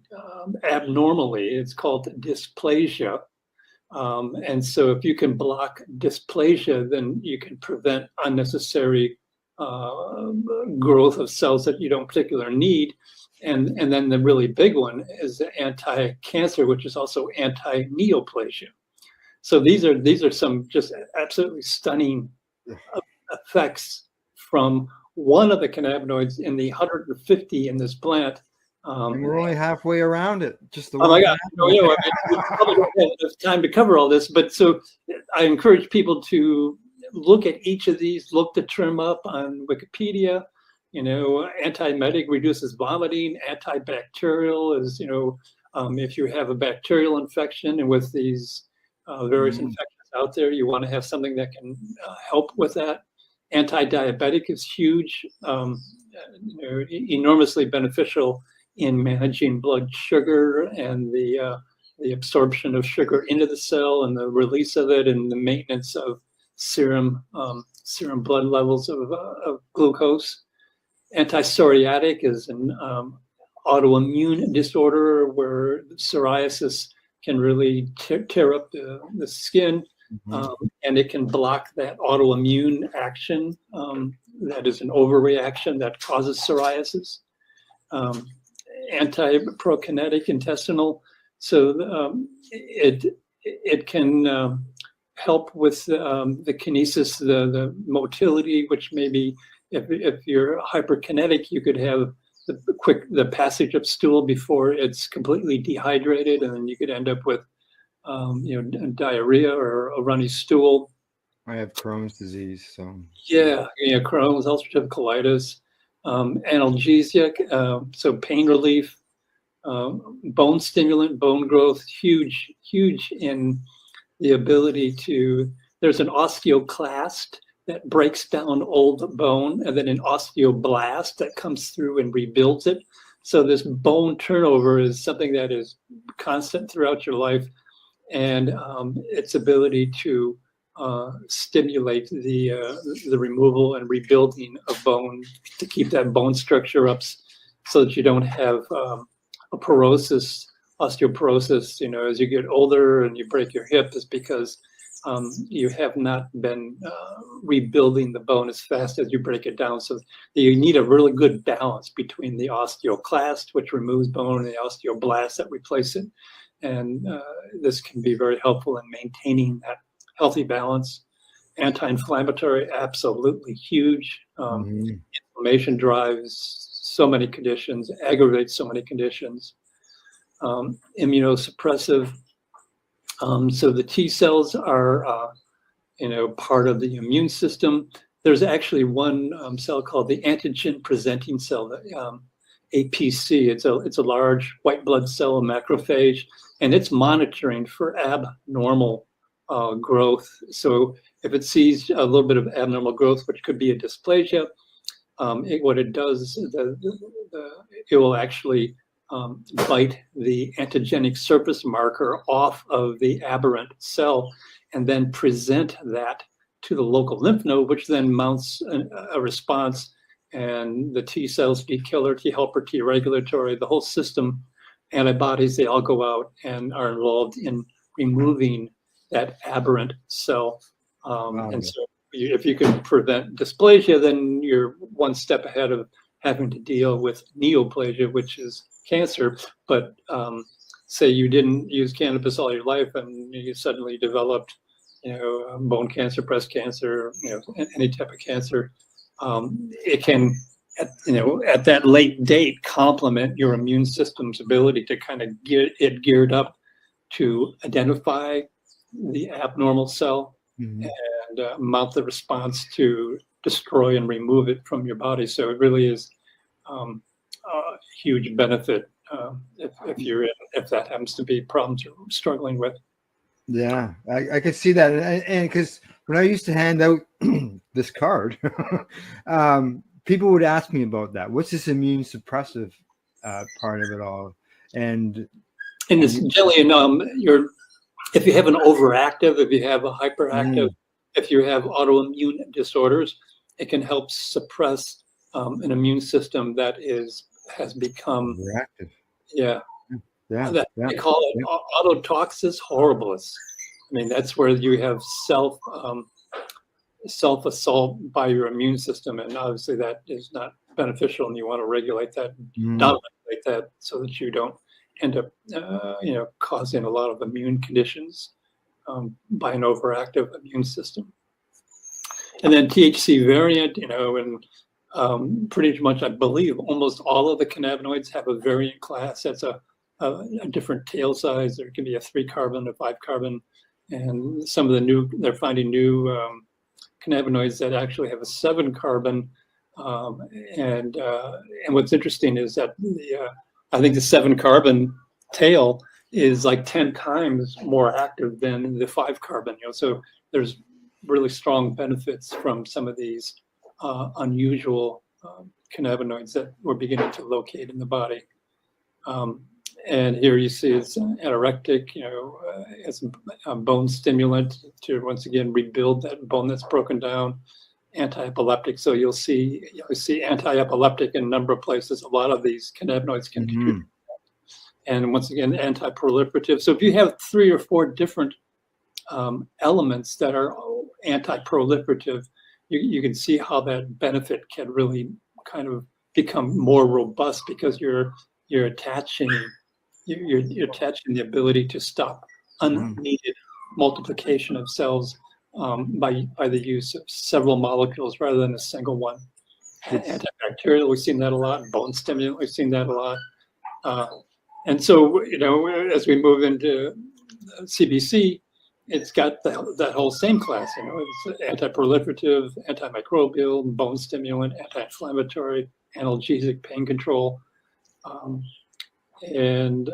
S8: abnormally. It's called dysplasia. And so if you can block dysplasia, then you can prevent unnecessary growth of cells that you don't particularly need. And then the really big one is the anti-cancer, which is also anti-neoplasia. So these are some just absolutely stunning effects from one of the cannabinoids in the 150 in this plant.
S6: And we're only halfway around it. Just the
S8: oh my God! We probably don't have enough time to cover all this, but so I encourage people to look at each of these. Look the term up on Wikipedia. Antiemetic reduces vomiting. Antibacterial is, if you have a bacterial infection, and with these various infections out there, you want to have something that can help with that. Anti-diabetic is huge, enormously beneficial in managing blood sugar and the absorption of sugar into the cell and the release of it and the maintenance of serum blood levels of glucose. Anti-psoriatic is an autoimmune disorder where psoriasis can really tear up the skin. And it can block that autoimmune action that is an overreaction that causes psoriasis. Anti-prokinetic intestinal, so it can help with the kinesis, the motility, which maybe if you're hyperkinetic, you could have the passage of stool before it's completely dehydrated, and then you could end up with diarrhea or a runny stool.
S6: I have Crohn's disease, so
S8: Crohn's, ulcerative colitis, analgesic, so pain relief, bone stimulant, bone growth, huge in the ability to. There's an osteoclast that breaks down old bone, and then an osteoblast that comes through and rebuilds it. So this bone turnover is something that is constant throughout your life. and its ability to stimulate the removal and rebuilding of bone to keep that bone structure up, so that you don't have osteoporosis. As you get older and you break your hip, is because you have not been rebuilding the bone as fast as you break it down. So you need a really good balance between the osteoclast, which removes bone, and the osteoblast that replace it. And this can be very helpful in maintaining that healthy balance. Anti-inflammatory, absolutely huge. Inflammation drives so many conditions, aggravates so many conditions. Immunosuppressive. So the T cells are, part of the immune system. There's actually one cell called the antigen presenting cell, APC. It's a large white blood cell, a macrophage, and it's monitoring for abnormal growth. So if it sees a little bit of abnormal growth, which could be a dysplasia, what it does is it will actually bite the antigenic surface marker off of the aberrant cell and then present that to the local lymph node, which then mounts a response. And the T cells, T killer, T helper, T regulatory, the whole system, antibodies, they all go out and are involved in removing that aberrant cell. And so if you can prevent dysplasia, then you're one step ahead of having to deal with neoplasia, which is cancer. But say you didn't use cannabis all your life and you suddenly developed, bone cancer, breast cancer, any type of cancer, it can, at that late date, complement your immune system's ability to kind of get it geared up to identify the abnormal cell and mount the response to destroy and remove it from your body. So it really is a huge benefit if that happens to be problems you're struggling with.
S6: Yeah, I can see that, and because when I used to hand out this card, people would ask me about that. What's this immune suppressive part of it all? And
S8: it's generally, if you have an overactive, if you have a hyperactive, if you have autoimmune disorders, it can help suppress an immune system that has become
S6: overactive.
S8: They call it autotoxis horribilis. I mean, that's where you have self-assault by your immune system, and obviously that is not beneficial, and you want to regulate that, downregulate that, so that you don't end up, causing a lot of immune conditions by an overactive immune system. And then THC variant, and pretty much, I believe, almost all of the cannabinoids have a variant class. That's a different tail size. There can be a 3-carbon, a 5-carbon, and some of they're finding new cannabinoids that actually have a 7-carbon. And what's interesting is that I think the 7-carbon tail is like 10 times more active than the 5-carbon. So there's really strong benefits from some of these unusual cannabinoids that we're beginning to locate in the body. And here you see it's anorectic, it's a bone stimulant to once again rebuild that bone that's broken down. Anti-epileptic, so you'll see anti-epileptic in a number of places. A lot of these cannabinoids can contribute. And once again, anti-proliferative. So if you have 3 or 4 different elements that are anti-proliferative, you can see how that benefit can really kind of become more robust, because you're attaching the ability to stop unneeded multiplication of cells by the use of several molecules rather than a single one. Antibacterial, we've seen that a lot. Bone stimulant, we've seen that a lot. And so, as we move into CBC, it's got that whole same class. It's anti-proliferative, antimicrobial, bone stimulant, anti-inflammatory, analgesic, pain control. And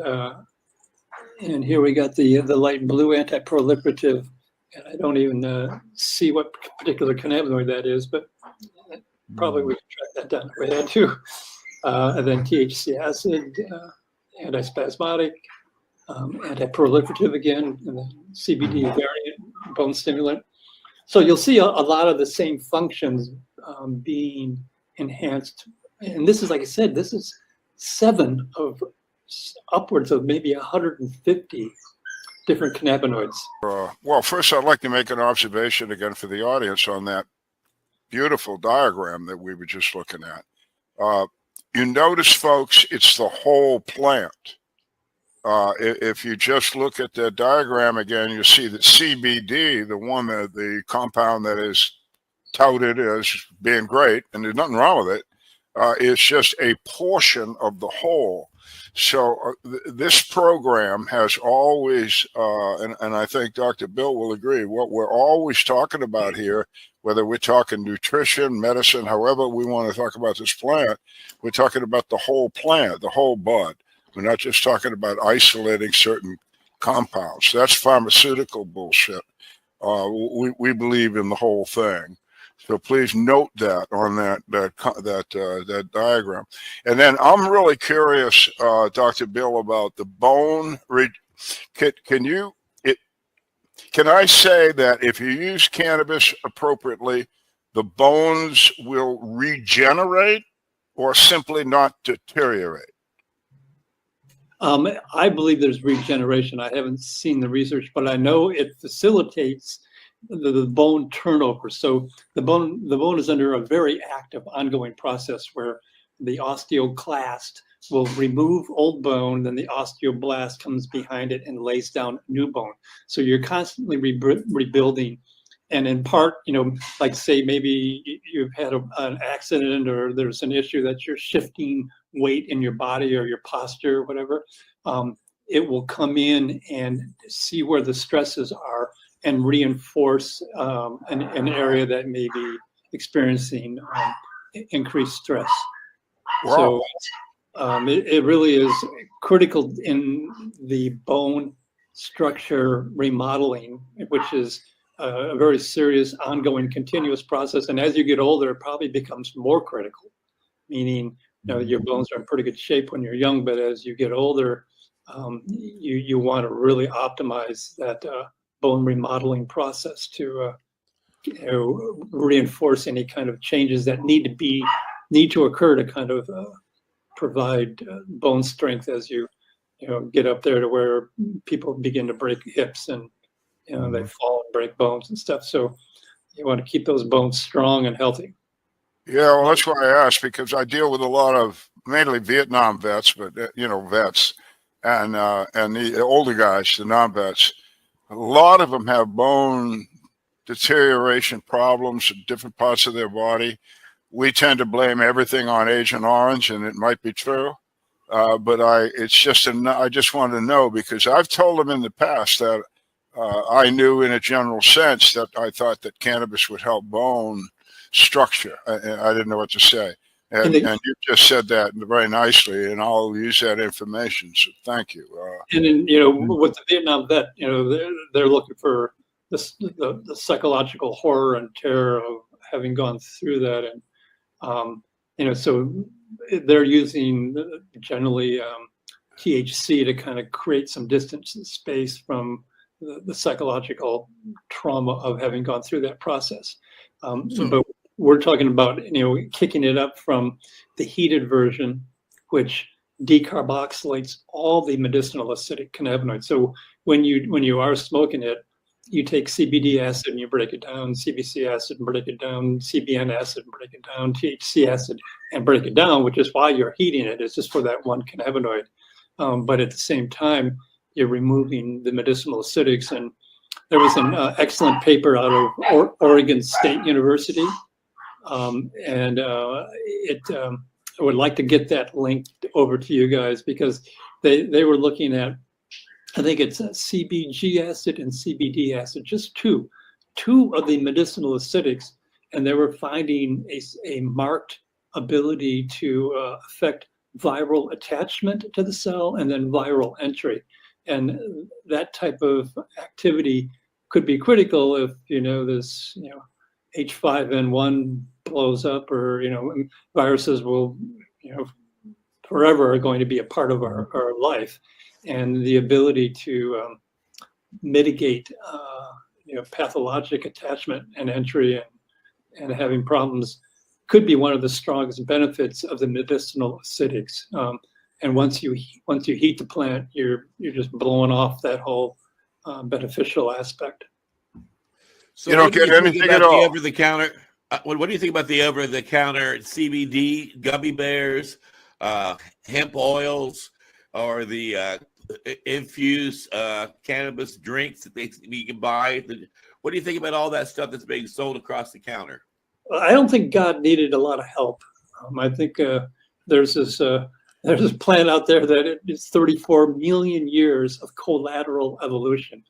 S8: here we got the light blue anti-proliferative. And I don't even see what particular cannabinoid that is, but probably we can track that down if we had to. And then THC acid, antispasmodic, anti-proliferative again, and the CBD variant bone stimulant. So you'll see a lot of the same functions being enhanced. And this is, like I said, this is 7 of upwards of maybe 150 different cannabinoids.
S7: Well, first I'd like to make an observation again for the audience on that beautiful diagram that we were just looking at. You notice, folks, it's the whole plant. If you just look at the diagram again, you see that CBD, the compound that is touted as being great, and there's nothing wrong with it, is just a portion of the whole. So this program has always, and I think Dr. Bill will agree, what we're always talking about here, whether we're talking nutrition, medicine, however we want to talk about this plant, we're talking about the whole plant, the whole bud. We're not just talking about isolating certain compounds. That's pharmaceutical bullshit. We believe in the whole thing. So please note that on that diagram. And then I'm really curious, Dr. Bill, about the bone. Can I say that if you use cannabis appropriately, the bones will regenerate or simply not deteriorate?
S8: I believe there's regeneration. I haven't seen the research, but I know it facilitates the bone turnover. So the bone is under a very active ongoing process where the osteoclast will remove old bone, then the osteoblast comes behind it and lays down new bone. So you're constantly rebuilding. And in part, like say maybe you've had an accident or there's an issue that you're shifting weight in your body or your posture or whatever, it will come in and see where the stresses are and reinforce an area that may be experiencing increased stress. Wow. So it really is critical in the bone structure remodeling, which is a very serious, ongoing, continuous process. And as you get older, it probably becomes more critical, meaning your bones are in pretty good shape when you're young, but as you get older, you want to really optimize that bone remodeling process to reinforce any kind of changes that need to occur to kind of provide bone strength as you get up there to where people begin to break hips and they fall and break bones and stuff. So you want to keep those bones strong and healthy.
S7: Yeah, well, that's why I asked, because I deal with a lot of mainly Vietnam vets, but vets and the older guys, the non-vets. A lot of them have bone deterioration problems in different parts of their body. We tend to blame everything on Agent Orange, and it might be true. But I just wanted to know, because I've told them in the past that I knew in a general sense that I thought that cannabis would help bone structure. I didn't know what to say. And you just said that very nicely, and I'll use that information. So thank you.
S8: And then, with the Vietnam vet, they're looking for the psychological horror and terror of having gone through that. And, so they're using generally THC to kind of create some distance and space from the psychological trauma of having gone through that process. But we're talking about, kicking it up from the heated version, which decarboxylates all the medicinal acidic cannabinoids. So when you are smoking it, you take CBD acid and you break it down, CBC acid and break it down, CBN acid and break it down, THC acid and break it down, which is why you're heating it. It's just for that one cannabinoid. But at the same time, you're removing the medicinal acidics. And there was an excellent paper out of Oregon State University. I would like to get that link over to you guys, because they were looking at, I think it's CBG acid and CBD acid, just two of the medicinal acidics, and they were finding a marked ability to affect viral attachment to the cell and then viral entry. And that type of activity could be critical if, this, H5N1 blows up, or, viruses will, forever are going to be a part of our life. and the ability to mitigate pathologic attachment and entry and having problems could be one of the strongest benefits of the medicinal acidics. And once you heat the plant, you're just blowing off that whole beneficial aspect.
S5: So
S7: You don't get anything at all.
S5: Over the counter. What do you think about the over the counter CBD gummy bears, hemp oils, or the infused cannabis drinks that you can buy? What do you think about all that stuff that's being sold across the counter?
S8: I don't think God needed a lot of help. I think there's this plant out there that it's 34 million years of collateral evolution.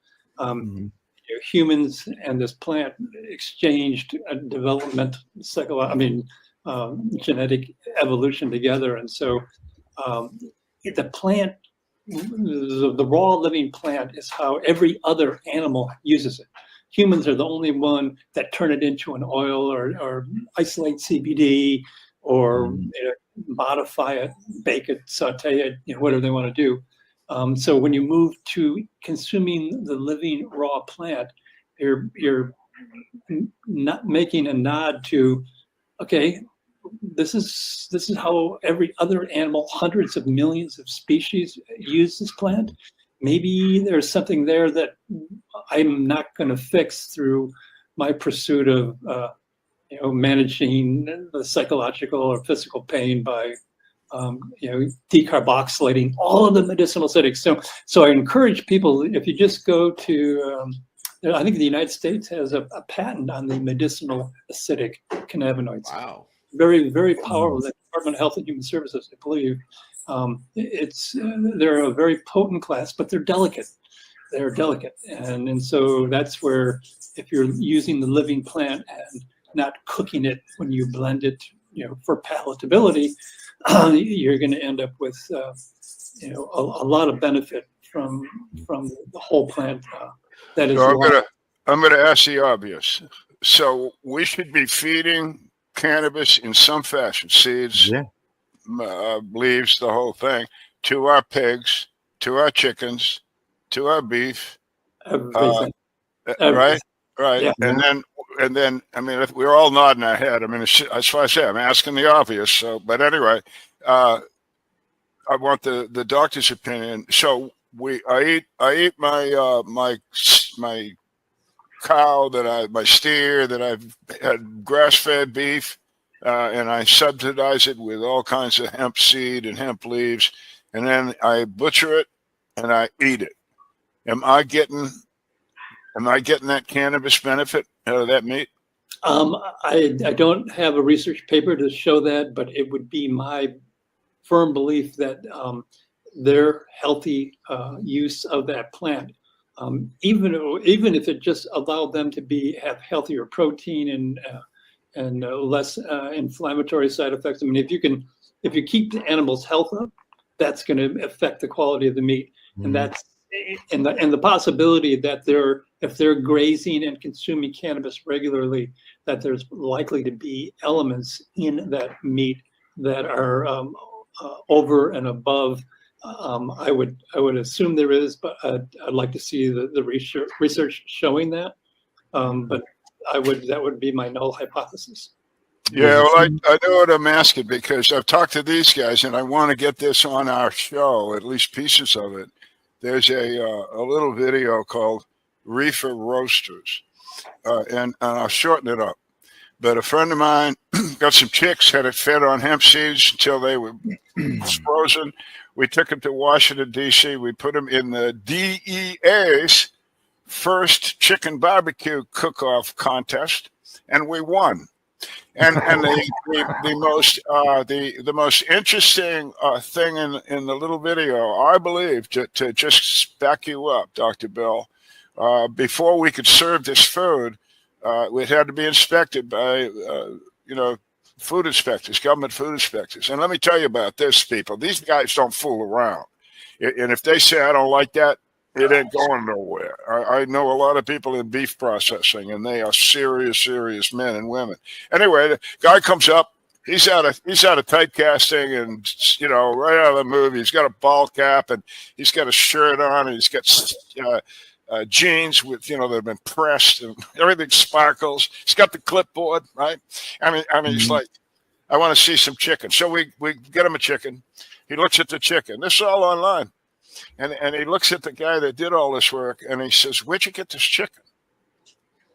S8: Humans and this plant exchanged genetic evolution together, and so the plant, the raw living plant, is how every other animal uses it. Humans are the only one that turn it into an oil or isolate CBD or modify it, bake it, saute it, whatever they want to do. So when you move to consuming the living raw plant, you're not making a nod to, okay, this is how every other animal, hundreds of millions of species, use this plant. Maybe there's something there that I'm not going to fix through my pursuit of managing the psychological or physical pain by decarboxylating all of the medicinal acidics. So I encourage people, if you just go to, I think the United States has a patent on the medicinal acidic cannabinoids.
S5: Wow.
S8: Very, very powerful. The Department of Health and Human Services, I believe. They're a very potent class, but they're delicate. And so that's where, if you're using the living plant and not cooking it when you blend it, for palatability, you're going to end up with a lot of benefit from the whole plant. That is.
S7: So I'm gonna ask the obvious. So we should be feeding cannabis in some fashion, seeds, leaves, the whole thing, to our pigs, to our chickens, to our beef.
S8: Everything.
S7: Right.
S8: Yeah.
S7: And then, I mean, we're all nodding our head. I mean, that's why I say I'm asking the obvious. So, but anyway, I want the doctor's opinion. So I eat my cow my steer that I've had grass-fed beef, and I subsidize it with all kinds of hemp seed and hemp leaves, and then I butcher it and I eat it. Am I getting that cannabis benefit out of that meat?
S8: I don't have a research paper to show that, but it would be my firm belief that their healthy use of that plant, even if it just allowed them to have healthier protein and less inflammatory side effects. I mean, if you keep the animal's health up, that's going to affect the quality of the meat, and that's and the possibility that if they're grazing and consuming cannabis regularly, that there's likely to be elements in that meat that are over and above. I would assume there is, but I'd like to see the research showing that. But that would be my null hypothesis.
S7: Yeah, well, I know what I'm asking because I've talked to these guys and I want to get this on our show, at least pieces of it. There's a little video called Reefer Roasters, and I'll shorten it up. But a friend of mine got some chicks, had it fed on hemp seeds until they were frozen. We took them to Washington, D.C. We put them in the DEA's first chicken barbecue cook-off contest, and we won. And the most interesting thing in the little video, I believe, to just back you up, Dr. Bill, before we could serve this food, it had to be inspected by food inspectors, government food inspectors. And let me tell you about this, people. These guys don't fool around. And if they say I don't like that, it ain't going nowhere. I know a lot of people in beef processing, and they are serious men and women. Anyway, the guy comes up, He's out of typecasting, and right out of the movie. He's got a ball cap, and he's got a shirt on, and he's got jeans with that have been pressed, and everything sparkles. He's got the clipboard, right? I mean, he's like, I want to see some chicken. So we get him a chicken. He looks at the chicken. This is all online, and he looks at the guy that did all this work, and he says, "Where'd you get this chicken?"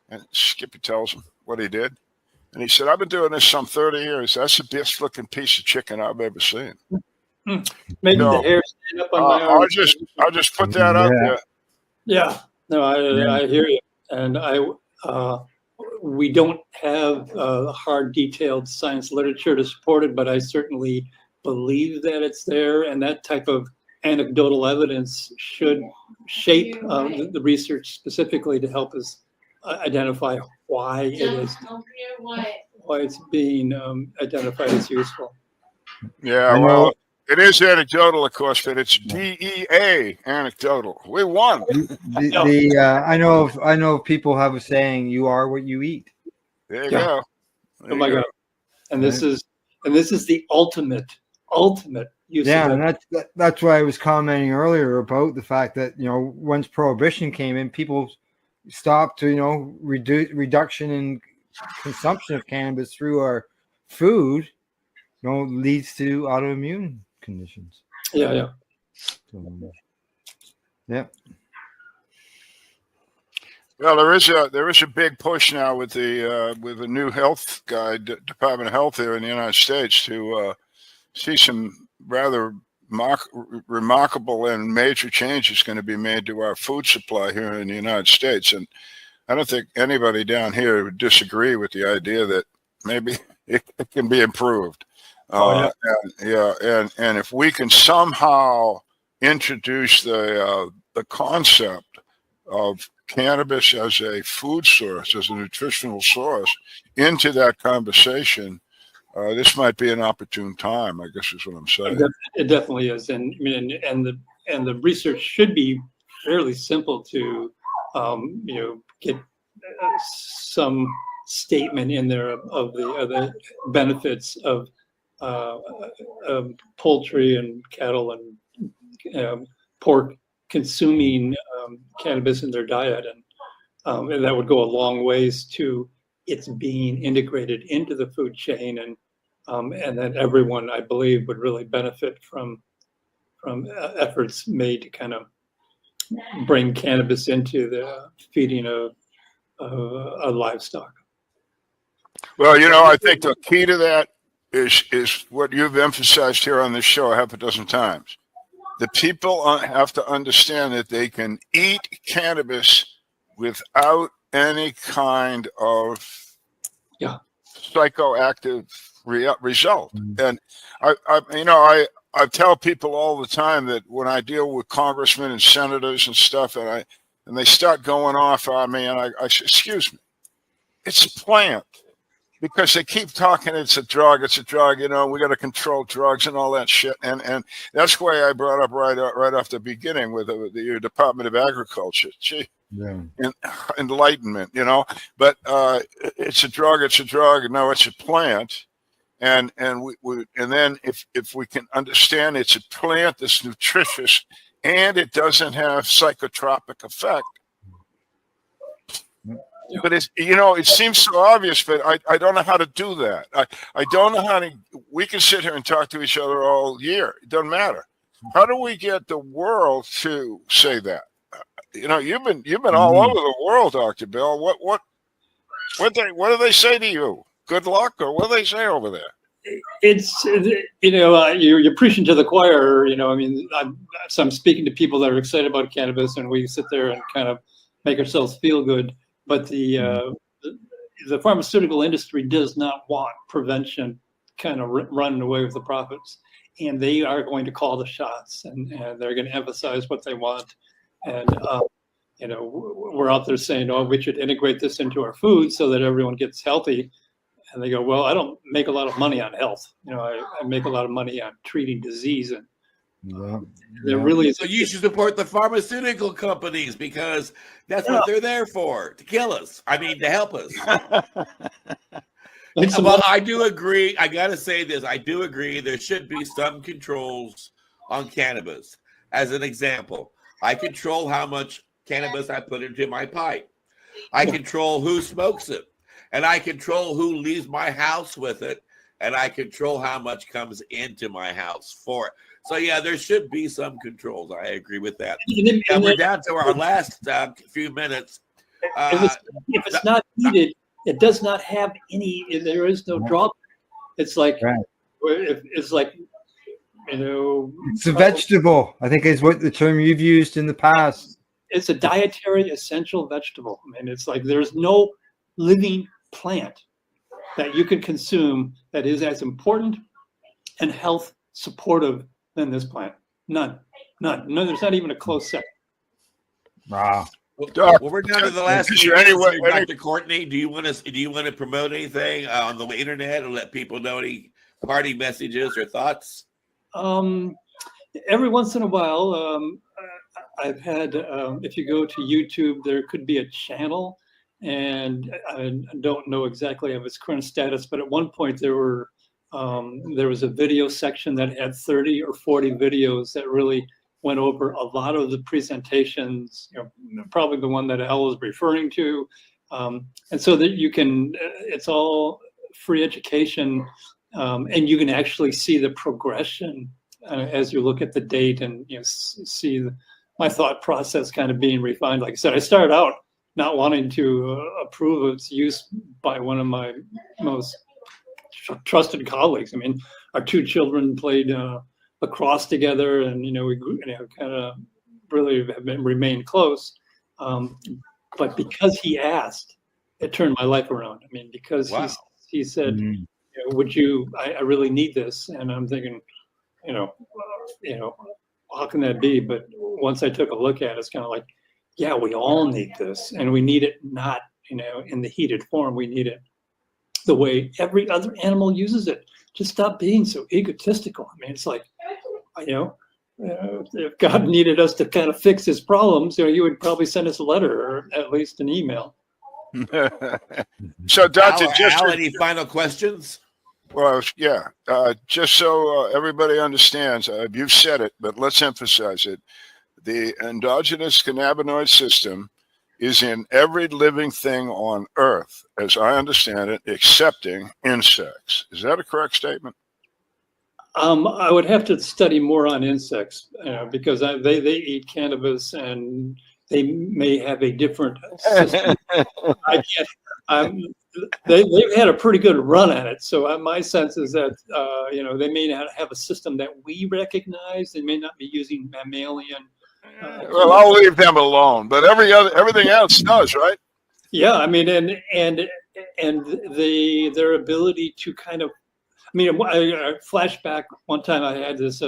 S7: And Skippy tells him what he did. And he said, "I've been doing this some 30 years. That's the best looking piece of chicken I've ever seen."
S8: Maybe the hair stand up on my arm.
S7: I'll just put that out there.
S8: Yeah, no, I hear you, and we don't have hard, detailed science literature to support it, but I certainly believe that it's there, and that type of anecdotal evidence should shape the research specifically to help us identify why it's being identified as useful.
S7: Yeah, well, it is anecdotal, of course, but it's DEA anecdotal. We won.
S6: I know of people have a saying, "You are what you eat."
S7: There you go.
S8: Oh my God! And this is the ultimate use.
S6: Yeah, and that's why I was commenting earlier about the fact that once prohibition came in, people stopped to reduction in consumption of cannabis through our food leads to autoimmune conditions.
S8: Yeah.
S6: Yeah.
S7: Well, there is a big push now with the new health guy, Department of Health here in the United States, to see some rather remarkable and major changes going to be made to our food supply here in the United States. And I don't think anybody down here would disagree with the idea that maybe it can be improved. And if we can somehow introduce the concept of cannabis as a food source, as a nutritional source, into that conversation, this might be an opportune time, I guess is what I'm saying.
S8: It definitely is, and the research should be fairly simple to get some statement in there of the benefits of poultry and cattle and pork consuming cannabis in their diet, and that would go a long ways to it's being integrated into the food chain, and that everyone, I believe, would really benefit from efforts made to kind of bring cannabis into the feeding of livestock.
S7: Well, I think the key to that is what you've emphasized here on this show half a dozen times. The people have to understand that they can eat cannabis without any kind of psychoactive result. And I tell people all the time that when I deal with congressmen and senators and stuff, and they start going off on me, and I say, "Excuse me, it's a plant." Because they keep talking, it's a drug, we got to control drugs and all that shit. And that's why I brought up right off the beginning with the Department of Agriculture. Gee, enlightenment, But it's a drug. No, it's a plant. And then if we can understand it's a plant that's nutritious and it doesn't have psychotropic effect. But it seems so obvious, but I don't know how to do that. I don't know how to. We can sit here and talk to each other all year. It doesn't matter. How do we get the world to say that? You've been all over the world, Dr. Bill. What do they say to you? Good luck, or what do they say over there?
S8: It's you're preaching to the choir. I'm speaking to people that are excited about cannabis, and we sit there and kind of make ourselves feel good. But the pharmaceutical industry does not want prevention kind of running away with the profits, and they are going to call the shots, and they're going to emphasize what they want. And we're out there saying, "Oh, we should integrate this into our food so that everyone gets healthy." And they go, "Well, I don't make a lot of money on health. I make a lot of money on treating disease." And
S5: so you should support the pharmaceutical companies because that's what they're there for, to kill us. To help us. Well, I do agree. I got to say this. I do agree there should be some controls on cannabis. As an example, I control how much cannabis I put into my pipe. I control who smokes it. And I control who leaves my house with it. And I control how much comes into my house for it. So, yeah, there should be some controls. I agree with that. And we're down to our last few minutes.
S8: If it's not heated, it does not have any. There is no drawback. It's like it's like, you know,
S6: it's a vegetable. I think is what the term you've used in the past.
S8: It's a dietary essential vegetable. I mean, it's like there's no living plant that you can consume that is as important and health supportive than this plant. None. There's not even a close second.
S6: Wow.
S5: Well, we're down to the last few minutes here, Dr. Courtney. Do you want to promote anything on the internet or let people know any party messages or thoughts?
S8: Every once in a while, I've had. If you go to YouTube, there could be a channel, and I don't know exactly of its current status. But at one point, there was a video section that had 30 or 40 videos that really went over a lot of the presentations, you know, probably the one that Al was referring to. And so that you can, it's all free education, and you can actually see the progression as you look at the date and, you know, see my thought process kind of being refined. Like I said, I started out not wanting to approve of its use by one of my most trusted colleagues. I mean, our two children played lacrosse together, and you know we kind of really have remained close. But because he asked, it turned my life around. I mean, because he said, you know, "Would you? I really need this," and I'm thinking, you know, how can that be? But once I took a look at it, it's kind of like, yeah, we all need this, and we need it not, you know, in the heated form. We need it the way every other animal uses it. Just stop being so egotistical. I mean, it's like, you know, if God needed us to kind of fix his problems, you know, you would probably send us a letter or at least an email.
S7: So, Doctor,
S5: Al, any final questions?
S7: Well, yeah, just so everybody understands, you've said it, but let's emphasize it. The endogenous cannabinoid system is in every living thing on Earth, as I understand it, excepting insects. Is that a correct statement?
S8: I would have to study more on insects, because they eat cannabis and they may have a different system. They've had a pretty good run at it. So my sense is that, you know, they may not have a system that we recognize. They may not be using mammalian.
S7: Well, I'll leave them alone, but everything else does, right?
S8: Yeah, I mean, and their ability to kind of, I mean, I flashback one time I had this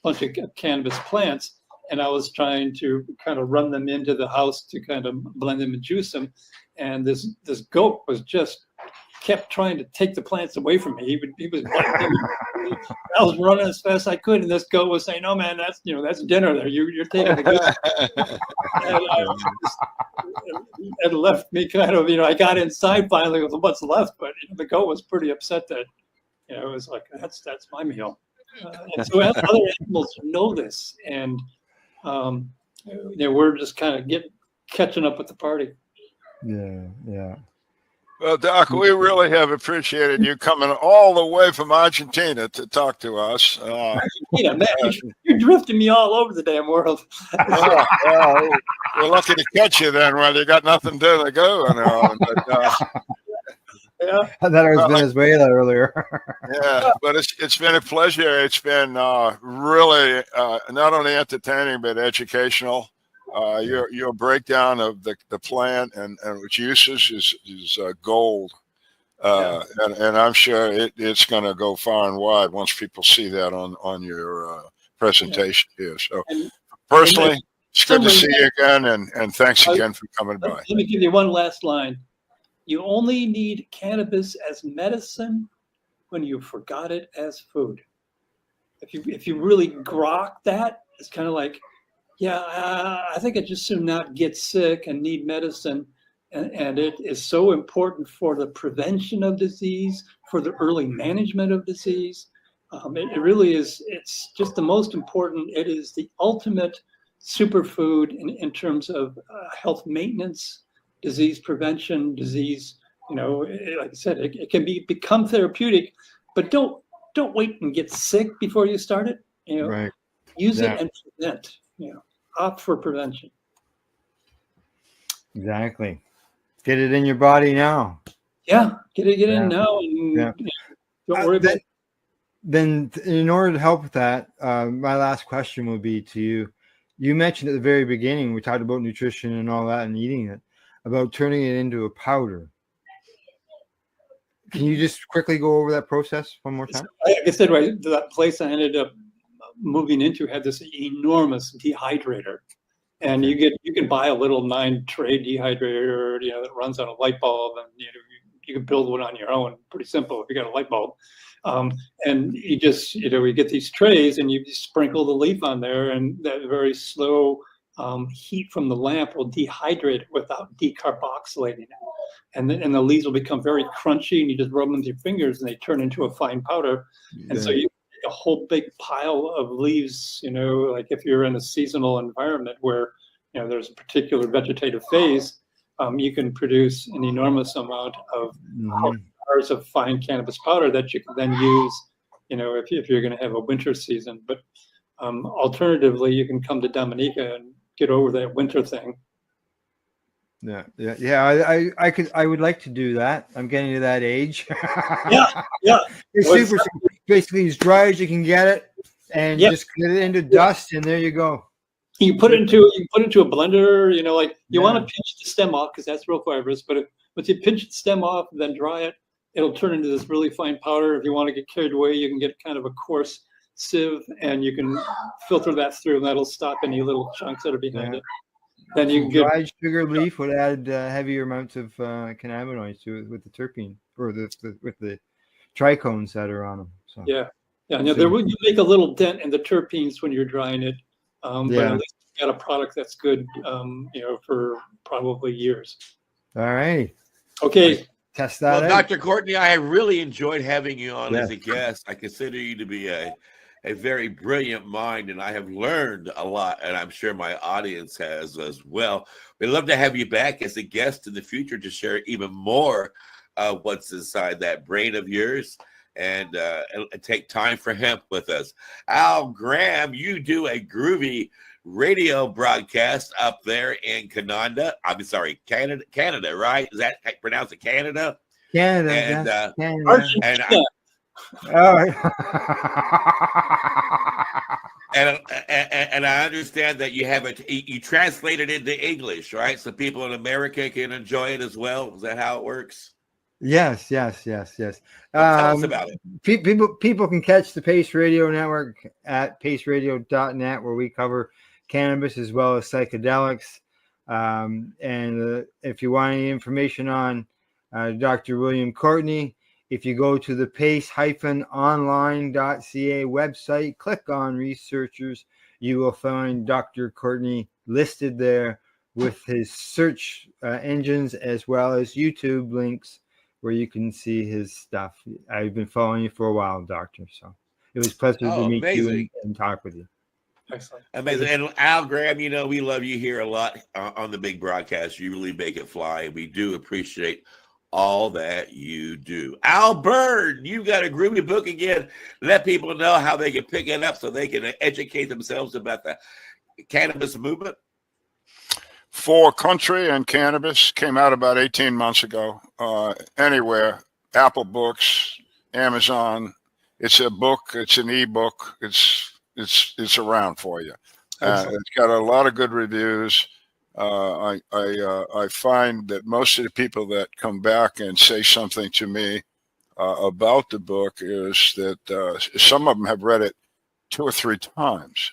S8: bunch of cannabis plants, and I was trying to kind of run them into the house to kind of blend them and juice them, and this goat was just kept trying to take the plants away from me. He was I was running as fast as I could, and this goat was saying, "No, man, that's dinner there. You're taking the goat." and left me kind of, you know, I got inside finally with what's left, but you know, the goat was pretty upset that, you know, it was like, that's my meal. And so other animals know this, and you know, we're just kind of catching up with the party.
S6: Yeah.
S7: Well, Doc, we really have appreciated you coming all the way from Argentina to talk to us.
S8: Argentina, man, you're drifting me all over the damn world.
S7: We're lucky to catch you then when you got nothing to go on.
S6: Yeah. I thought it was Venezuela earlier.
S7: Yeah, but it's been a pleasure. It's been really not only entertaining but educational. Your breakdown of the plant and its uses is gold, and I'm sure it's going to go far and wide once people see that on your presentation here. So personally, it's good to see you again, and thanks again for coming by.
S8: Let me give you one last line. You only need cannabis as medicine when you forgot it as food. If you really grok that, it's kind of like, yeah, I think I just soon not get sick and need medicine, and it is so important for the prevention of disease, for the early management of disease. It really is, it's just the most important. It is the ultimate superfood in terms of health maintenance, disease prevention, disease, like I said, it can become therapeutic, but don't wait and get sick before you start it.
S6: Right.
S8: Use it and prevent, opt for prevention.
S6: Exactly. Get it in your body now.
S8: Yeah, get in now, and don't worry about it.
S6: Then, in order to help with that, my last question will be to you. You mentioned at the very beginning, we talked about nutrition and all that and eating it, about turning it into a powder. Can you just quickly go over that process one more time?
S8: Like I said, right, that place I ended up moving into had this enormous dehydrator. And you can buy a little 9-tray dehydrator, that runs on a light bulb, and you can build one on your own. Pretty simple if you got a light bulb. And you just, you get these trays and you just sprinkle the leaf on there, and that very slow heat from the lamp will dehydrate it without decarboxylating it. And the leaves will become very crunchy, and you just rub them with your fingers and they turn into a fine powder. And so you a whole big pile of leaves, like if you're in a seasonal environment where, there's a particular vegetative phase, you can produce an enormous amount of bars of fine cannabis powder that you can then use, if you're going to have a winter season. But alternatively, you can come to Dominica and get over that winter thing.
S6: I would like to do that. I'm getting to that age.
S8: Yeah.
S6: It's super simple. Basically as dry as you can get it, and just get it into dust, and there you go.
S8: You put it into a blender. You want to pinch the stem off because that's real fibrous. But once you pinch the stem off and then dry it, it'll turn into this really fine powder. If you want to get carried away, you can get kind of a coarse sieve, and you can filter that through, and that'll stop any little chunks that are behind it. Then you can get
S6: dried sugar leaf would add heavier amounts of cannabinoids to it with the terpene or with the trichomes that are on them. So
S8: there will you make a little dent in the terpenes when you're drying it, but at least you got a product that's good, for probably years.
S6: All right.
S8: Okay.
S6: Test that out.
S5: Dr. Courtney, I have really enjoyed having you on as a guest. I consider you to be a very brilliant mind, and I have learned a lot, and I'm sure my audience has as well. We'd love to have you back as a guest in the future to share even more of what's inside that brain of yours, and take time for hemp with us. Al Graham, you do a groovy radio broadcast up there in Canada, right? Is that pronounced it Canada?
S6: Canada.
S5: And,
S6: Canada.
S5: And I understand that you translate it into English, right? So people in America can enjoy it as well. Is that how it works?
S6: Yes.
S5: Tell us about it.
S6: People can catch the Pace Radio Network at paceradio.net, where we cover cannabis as well as psychedelics. And if you want any information on Dr. William Courtney, if you go to the pace-online.ca website, click on researchers, you will find Dr. Courtney listed there with his search engines as well as YouTube links where you can see his stuff. I've been following you for a while, Doctor. So it was a pleasure to meet you and talk with you.
S8: Excellent.
S5: Amazing. And Al Graham, we love you here a lot on the big broadcast. You really make it fly. And we do appreciate all that you do. Al Byrne, you've got a groovy book again. Let people know how they can pick it up so they can educate themselves about the cannabis movement.
S7: For Country and Cannabis came out about 18 months ago. Anywhere, Apple Books, Amazon. It's a book. It's an ebook. It's around for you. It's got a lot of good reviews. I find that most of the people that come back and say something to me about the book is that some of them have read it 2 or 3 times,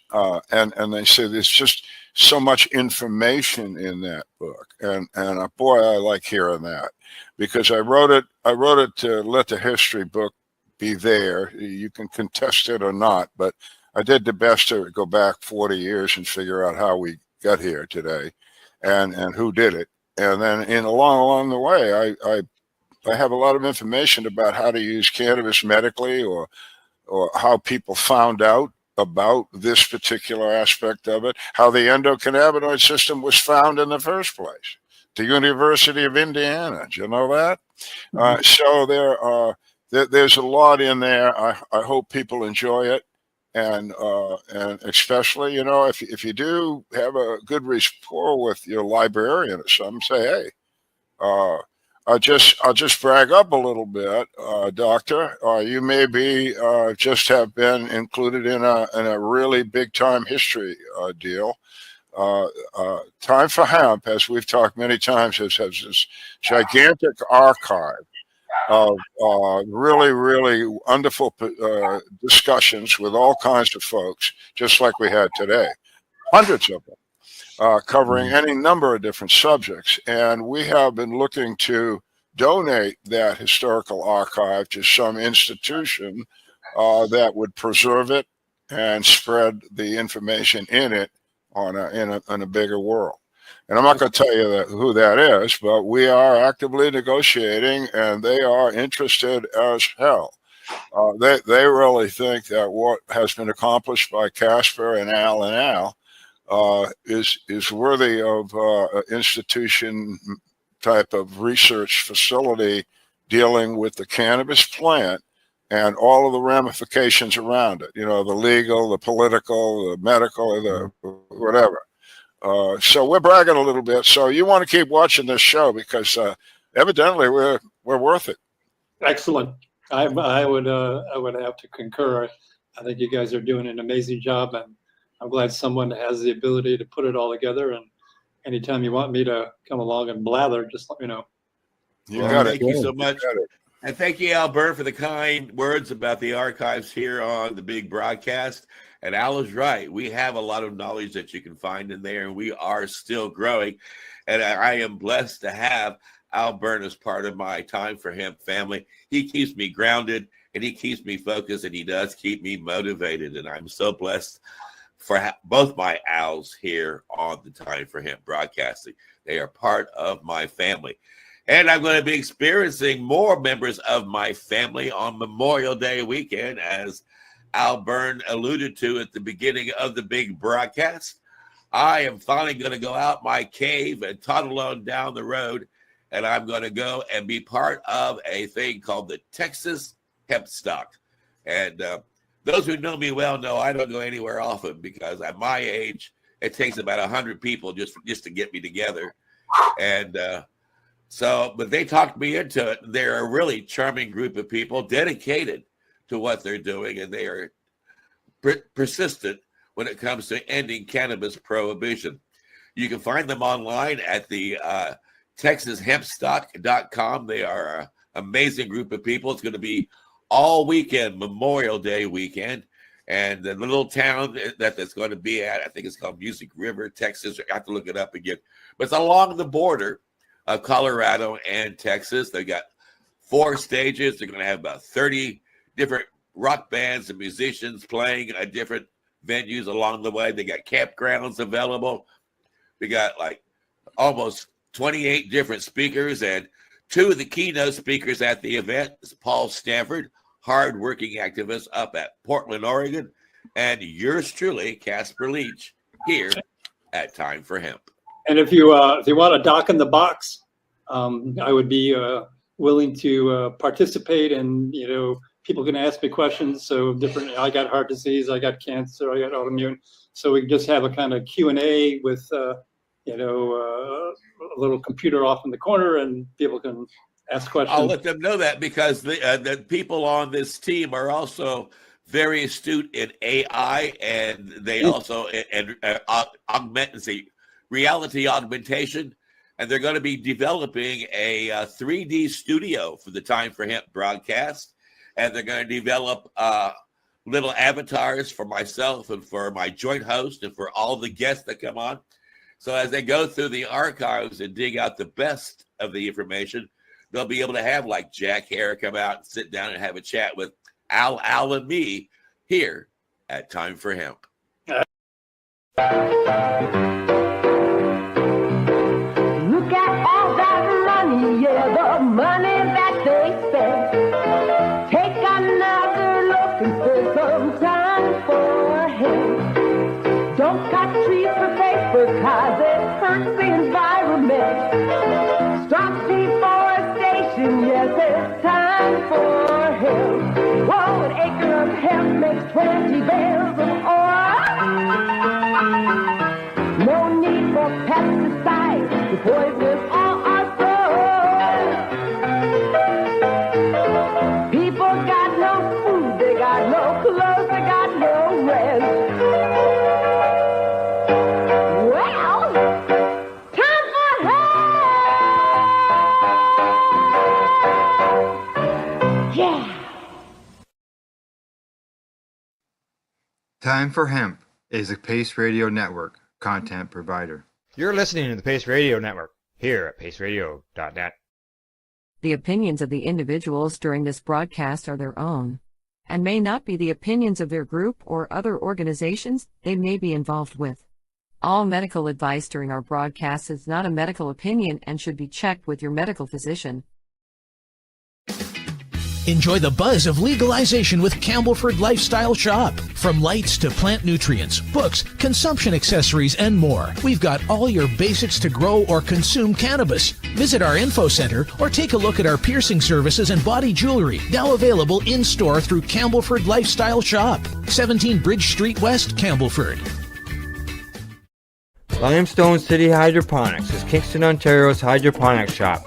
S7: and they say there's just so much information in that book, and boy, I like hearing that, because I wrote it to let the history book be there. You can contest it or not, but I did the best to go back 40 years and figure out how we got here today, and who did it. and then along the way, I have a lot of information about how to use cannabis medically, or how people found out about this particular aspect of it, how the endocannabinoid system was found in the first place. The University of Indiana, do you know that? So there's a lot in there. I hope people enjoy it, and especially, if you do have a good rapport with your librarian or something, say, hey, I'll just brag up a little bit, Doctor. You may be just have been included in a really big time history deal. Time for Hemp, as we've talked many times, has this gigantic archive of really wonderful discussions with all kinds of folks, just like we had today, hundreds of them. Covering any number of different subjects. And we have been looking to donate that historical archive to some institution that would preserve it and spread the information in it in a bigger world. And I'm not going to tell you who that is, but we are actively negotiating, and they are interested as hell. They really think that what has been accomplished by Casper and Al is worthy of institution type of research facility dealing with the cannabis plant and all of the ramifications around it. The legal, the political, the medical, the whatever. So we're bragging a little bit. So you want to keep watching this show, because evidently we're worth it.
S8: Excellent. I would have to concur. I think you guys are doing an amazing job, and I'm glad someone has the ability to put it all together. And anytime you want me to come along and blather, just let me know.
S5: Thank you so much. And thank you, Al Byrne, for the kind words about the archives here on the big broadcast. And Al is right. We have a lot of knowledge that you can find in there, and we are still growing. And I am blessed to have Al Byrne as part of my Time for Hemp family. He keeps me grounded, and he keeps me focused, and he does keep me motivated. And I'm so blessed for both my Als here on the Time for Hemp broadcasting. They are part of my family. And I'm going to be experiencing more members of my family on Memorial Day weekend, as Al Byrne alluded to at the beginning of the big broadcast. I am finally going to go out my cave and toddle on down the road, and I'm going to go and be part of a thing called the Texas Hemp Stock. And those who know me well know I don't go anywhere often, because at my age, it takes about 100 people just to get me together. And but they talked me into it. They're a really charming group of people, dedicated to what they're doing, and they are persistent when it comes to ending cannabis prohibition. You can find them online at the TexasHempStock.com. They are an amazing group of people. It's going to be all weekend, Memorial Day weekend. And the little town that's going to be at, I think it's called Music River, Texas. I have to look it up again. But it's along the border of Colorado and Texas. They got 4 stages. They're going to have about 30 different rock bands and musicians playing at different venues along the way. They got campgrounds available. We got like almost 28 different speakers, and 2 of the keynote speakers at the event is Paul Stanford, hardworking activist up at Portland, Oregon, and yours truly, Casper Leitch, here at Time for Hemp. And
S8: if you want a doc in the box, I would be willing to participate, and people can ask me questions. So I got heart disease, I got cancer, I got autoimmune. So we can just have a kind of Q&A with a little computer off in the corner, and people can ask questions.
S5: I'll let them know that, because the people on this team are also very astute in AI, and they also reality augmentation, and they're going to be developing a 3D studio for the Time for Hemp broadcast, and they're going to develop little avatars for myself and for my joint host and for all the guests that come on. So as they go through the archives and dig out the best of the information, they'll be able to have like Jack Hare come out and sit down and have a chat with Al and me here at Time for Hemp.
S9: Look at come time for hemp. Don't cut trees for paper, cause it hurts the environment. Stop deforestation, yes, it's time for hemp. Whoa, an acre of hemp makes 20 bales of oil. No need for pesticides to poison all our soil. People got no food, they got no clothes, they got no rest. Well, time for hemp! Yeah!
S6: Time for Hemp is a Pace Radio Network content provider.
S1: You're listening to the Pace Radio Network here at paceradio.net.
S3: The opinions of the individuals during this broadcast are their own, and may not be the opinions of their group or other organizations they may be involved with. All medical advice during our broadcast is not a medical opinion and should be checked with your medical physician.
S10: Enjoy the buzz of legalization with Campbellford Lifestyle Shop. From lights to plant nutrients, books, consumption accessories, and more, we've got all your basics to grow or consume cannabis. Visit our info center or take a look at our piercing services and body jewelry, now available in-store through Campbellford Lifestyle Shop, 17 Bridge Street West, Campbellford.
S6: Limestone City Hydroponics is Kingston, Ontario's hydroponics shop.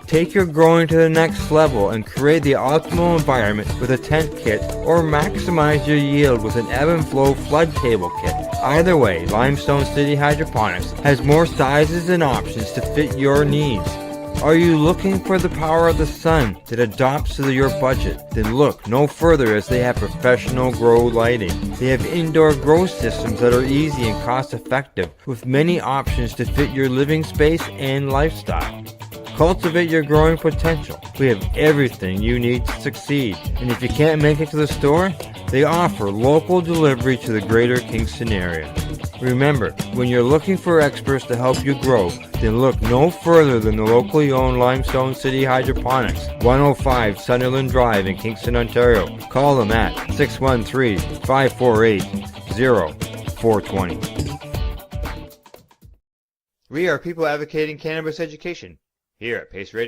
S6: Take your growing to the next level and create the optimal environment with a tent kit, or maximize your yield with an ebb and flow flood table kit. Either way, Limestone City Hydroponics has more sizes and options to fit your needs. Are you looking for the power of the sun that adapts to your budget? Then look no further, as they have professional grow lighting. They have indoor grow systems that are easy and cost effective, with many options to fit your living space and lifestyle. Cultivate your growing potential. We have everything you need to succeed. And if you can't make it to the store, they offer local delivery to the greater Kingston area. Remember, when you're looking for experts to help you grow, then look no further than the locally owned Limestone City Hydroponics, 105 Sunderland Drive in Kingston, Ontario. Call them at 613-548-0420.
S1: We are people advocating cannabis education here at Pace Radio.